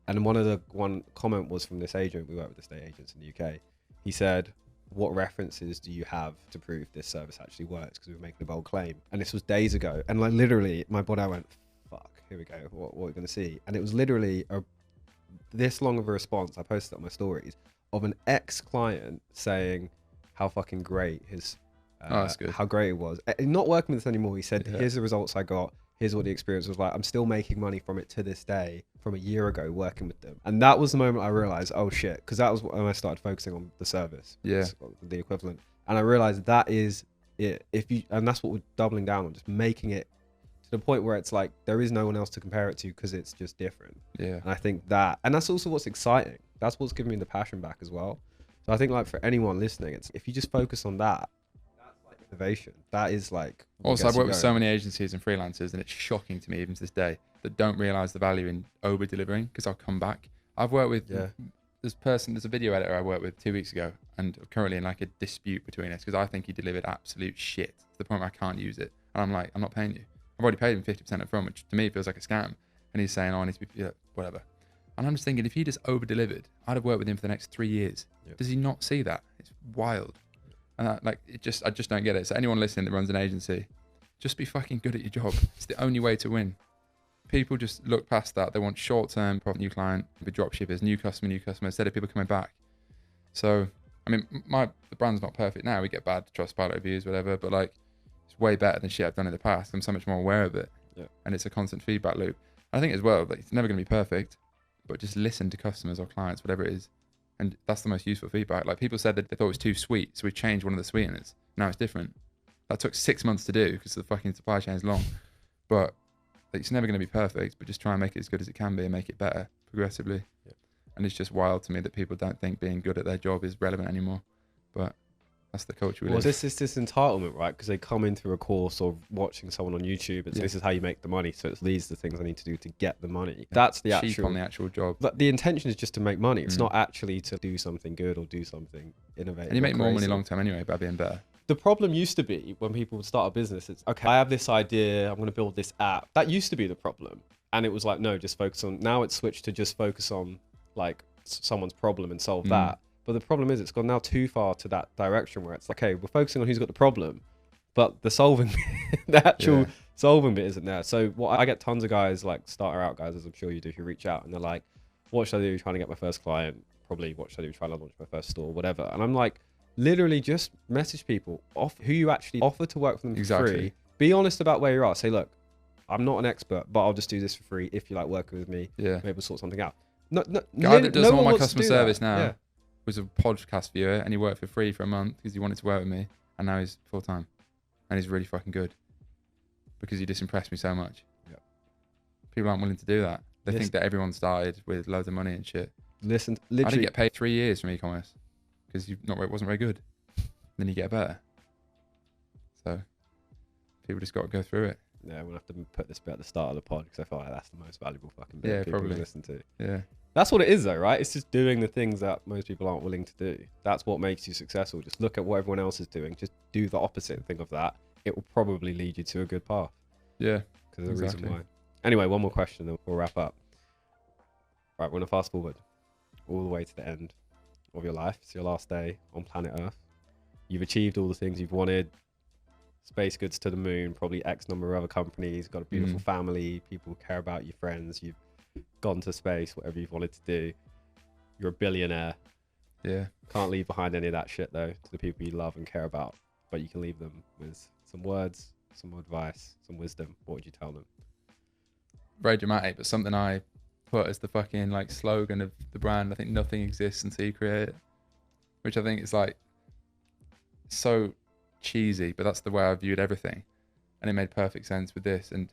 And one comment was from this agent. We work with estate agents in the UK. He said, what references do you have to prove this service actually works? Because we were making a bold claim. And this was days ago. And like literally my body, I went, fuck, here we go. What are we going to see? And it was literally this long of a response. I posted on my stories of an ex-client saying how fucking great how great it was. Not working with us anymore. He said, here's the results I got. Here's what the experience was like. I'm still making money from it to this day from a year ago working with them. And that was the moment I realized, oh shit, because that was when I started focusing on the service. Yeah. The equivalent. And I realized that is it. And that's what we're doubling down on, just making it to the point where it's like, there is no one else to compare it to because it's just different. Yeah. And I think and that's also what's exciting. That's what's giving me the passion back as well. So I think like for anyone listening, if you just focus on that, innovation. That is like. Also, I've worked with so many agencies and freelancers, and it's shocking to me even to this day that don't realize the value in over delivering. Because I'll come back. I've worked with there's a video editor I worked with 2 weeks ago, and I'm currently in like a dispute between us because I think he delivered absolute shit to the point where I can't use it, and I'm like, I'm not paying you. I've already paid him 50% up front, which to me feels like a scam. And he's saying, oh, I need to be whatever. And I'm just thinking, if he just over delivered, I'd have worked with him for the next 3 years. Yep. Does he not see that? It's wild. And I just don't get it. So anyone listening that runs an agency, just be fucking good at your job. It's the only way to win. People just look past that. They want short-term profit, new client, with drop shippers, new customer, instead of people coming back. So, I mean, the brand's not perfect now. We get bad Trustpilot reviews, whatever, but like, it's way better than shit I've done in the past. I'm so much more aware of it. Yeah. And it's a constant feedback loop. I think as well, like, it's never going to be perfect, but just listen to customers or clients, whatever it is. And that's the most useful feedback. Like people said that they thought it was too sweet, so we changed one of the sweeteners. Now it's different. That took 6 months to do because the fucking supply chain is long. But it's never going to be perfect, but just try and make it as good as it can be and make it better progressively. Yeah. And it's just wild to me that people don't think being good at their job is relevant anymore. But that's the culture we live. Well, this is this entitlement, right? Because they come in through a course or watching someone on YouTube. It's this is how you make the money. So it's these are the things I need to do to get the money. That's the cheap actual on the actual job. But the intention is just to make money. It's not actually to do something good or do something innovative. And you make more money long term anyway by being better. The problem used to be when people would start a business, it's okay, I have this idea, I'm going to build this app. That used to be the problem. And it was like, no, just focus on, now it's switched to just focus on like someone's problem and solve that. But the problem is it's gone now too far to that direction where it's like, okay, we're focusing on who's got the problem, but the solving, the actual solving bit isn't there. So what I get tons of guys, like starter out guys, as I'm sure you do, who reach out and they're like, what should I do trying to get my first client? Probably what should I do trying to launch my first store, whatever. And I'm like, literally just message people off who you actually offer to work for them for free. Be honest about where you are. Say, look, I'm not an expert, but I'll just do this for free if you like working with me. Yeah. Maybe we'll sort something out. Guy that does all my customer service now was a podcast viewer and he worked for free for a month because he wanted to work with me, and now he's full time and he's really fucking good because he just impressed me so much. Yep. People aren't willing to do that. They think that everyone started with loads of money and shit. Literally, I didn't get paid 3 years from e-commerce because it wasn't very good. Then you get better. So people just got to go through it. Yeah, we'll have to put this bit at the start of the pod because I feel like that's the most valuable fucking bit people probably listen to. Yeah. That's what it is though, right? It's just doing the things that most people aren't willing to do. That's what makes you successful. Just look at what everyone else is doing. Just do the opposite thing of that. It will probably lead you to a good path. Yeah. Because of the reason why. Anyway, one more question then we'll wrap up. Right, we're going to fast forward all the way to the end of your life. It's your last day on planet Earth. You've achieved all the things you've wanted. Space goods to the moon, probably X number of other companies, got a beautiful family, people care about you, friends, you've gone to space, whatever you've wanted to do. You're a billionaire. Yeah. Can't leave behind any of that shit though to the people you love and care about, but you can leave them with some words, some advice, some wisdom. What would you tell them? Very dramatic, but something I put as the fucking like slogan of the brand. I think nothing exists until you create it, which I think is like so cheesy, but that's the way I viewed everything, and it made perfect sense with this. And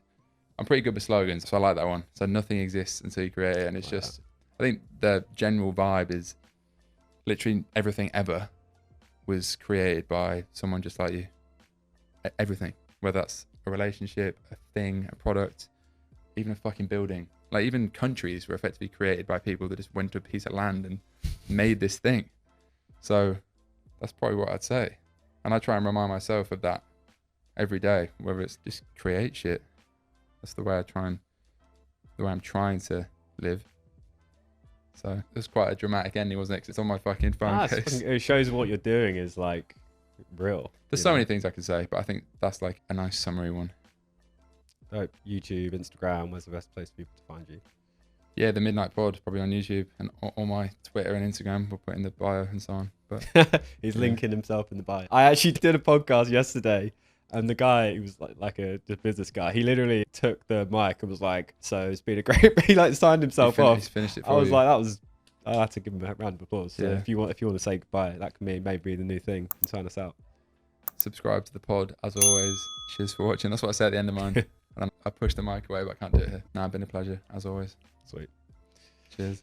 I'm pretty good with slogans, so I like that one. So nothing exists until you create it, and it's just, I think the general vibe is literally everything ever was created by someone just like you. Everything, whether that's a relationship, a thing, a product, even a fucking building. Like even countries were effectively created by people that just went to a piece of land and made this thing. So that's probably what I'd say. And I try and remind myself of that every day, whether it's just create shit. That's the way I'm trying to live. So it was quite a dramatic ending, wasn't it? 'Cause it's on my fucking phone case. It shows what you're doing is like real. There's so many things I could say, but I think that's like a nice summary one. YouTube, Instagram, where's the best place for people to find you? Yeah, the Midnight Pod, probably on YouTube, and all my Twitter and Instagram we'll put in the bio and so on. But he's linking himself in the bio. I actually did a podcast yesterday, and the guy, he was like a business guy. He literally took the mic and was like, "So it's been a great." He like signed himself off. He's finished it for I was you. like, I had to give him a round of applause. So if you want to say goodbye, that can maybe be the new thing and sign us out. Subscribe to the pod as always. Cheers for watching. That's what I said at the end of mine. And I pushed the mic away, but I can't do it here. Nah, it's been a pleasure as always. Sweet. Cheers.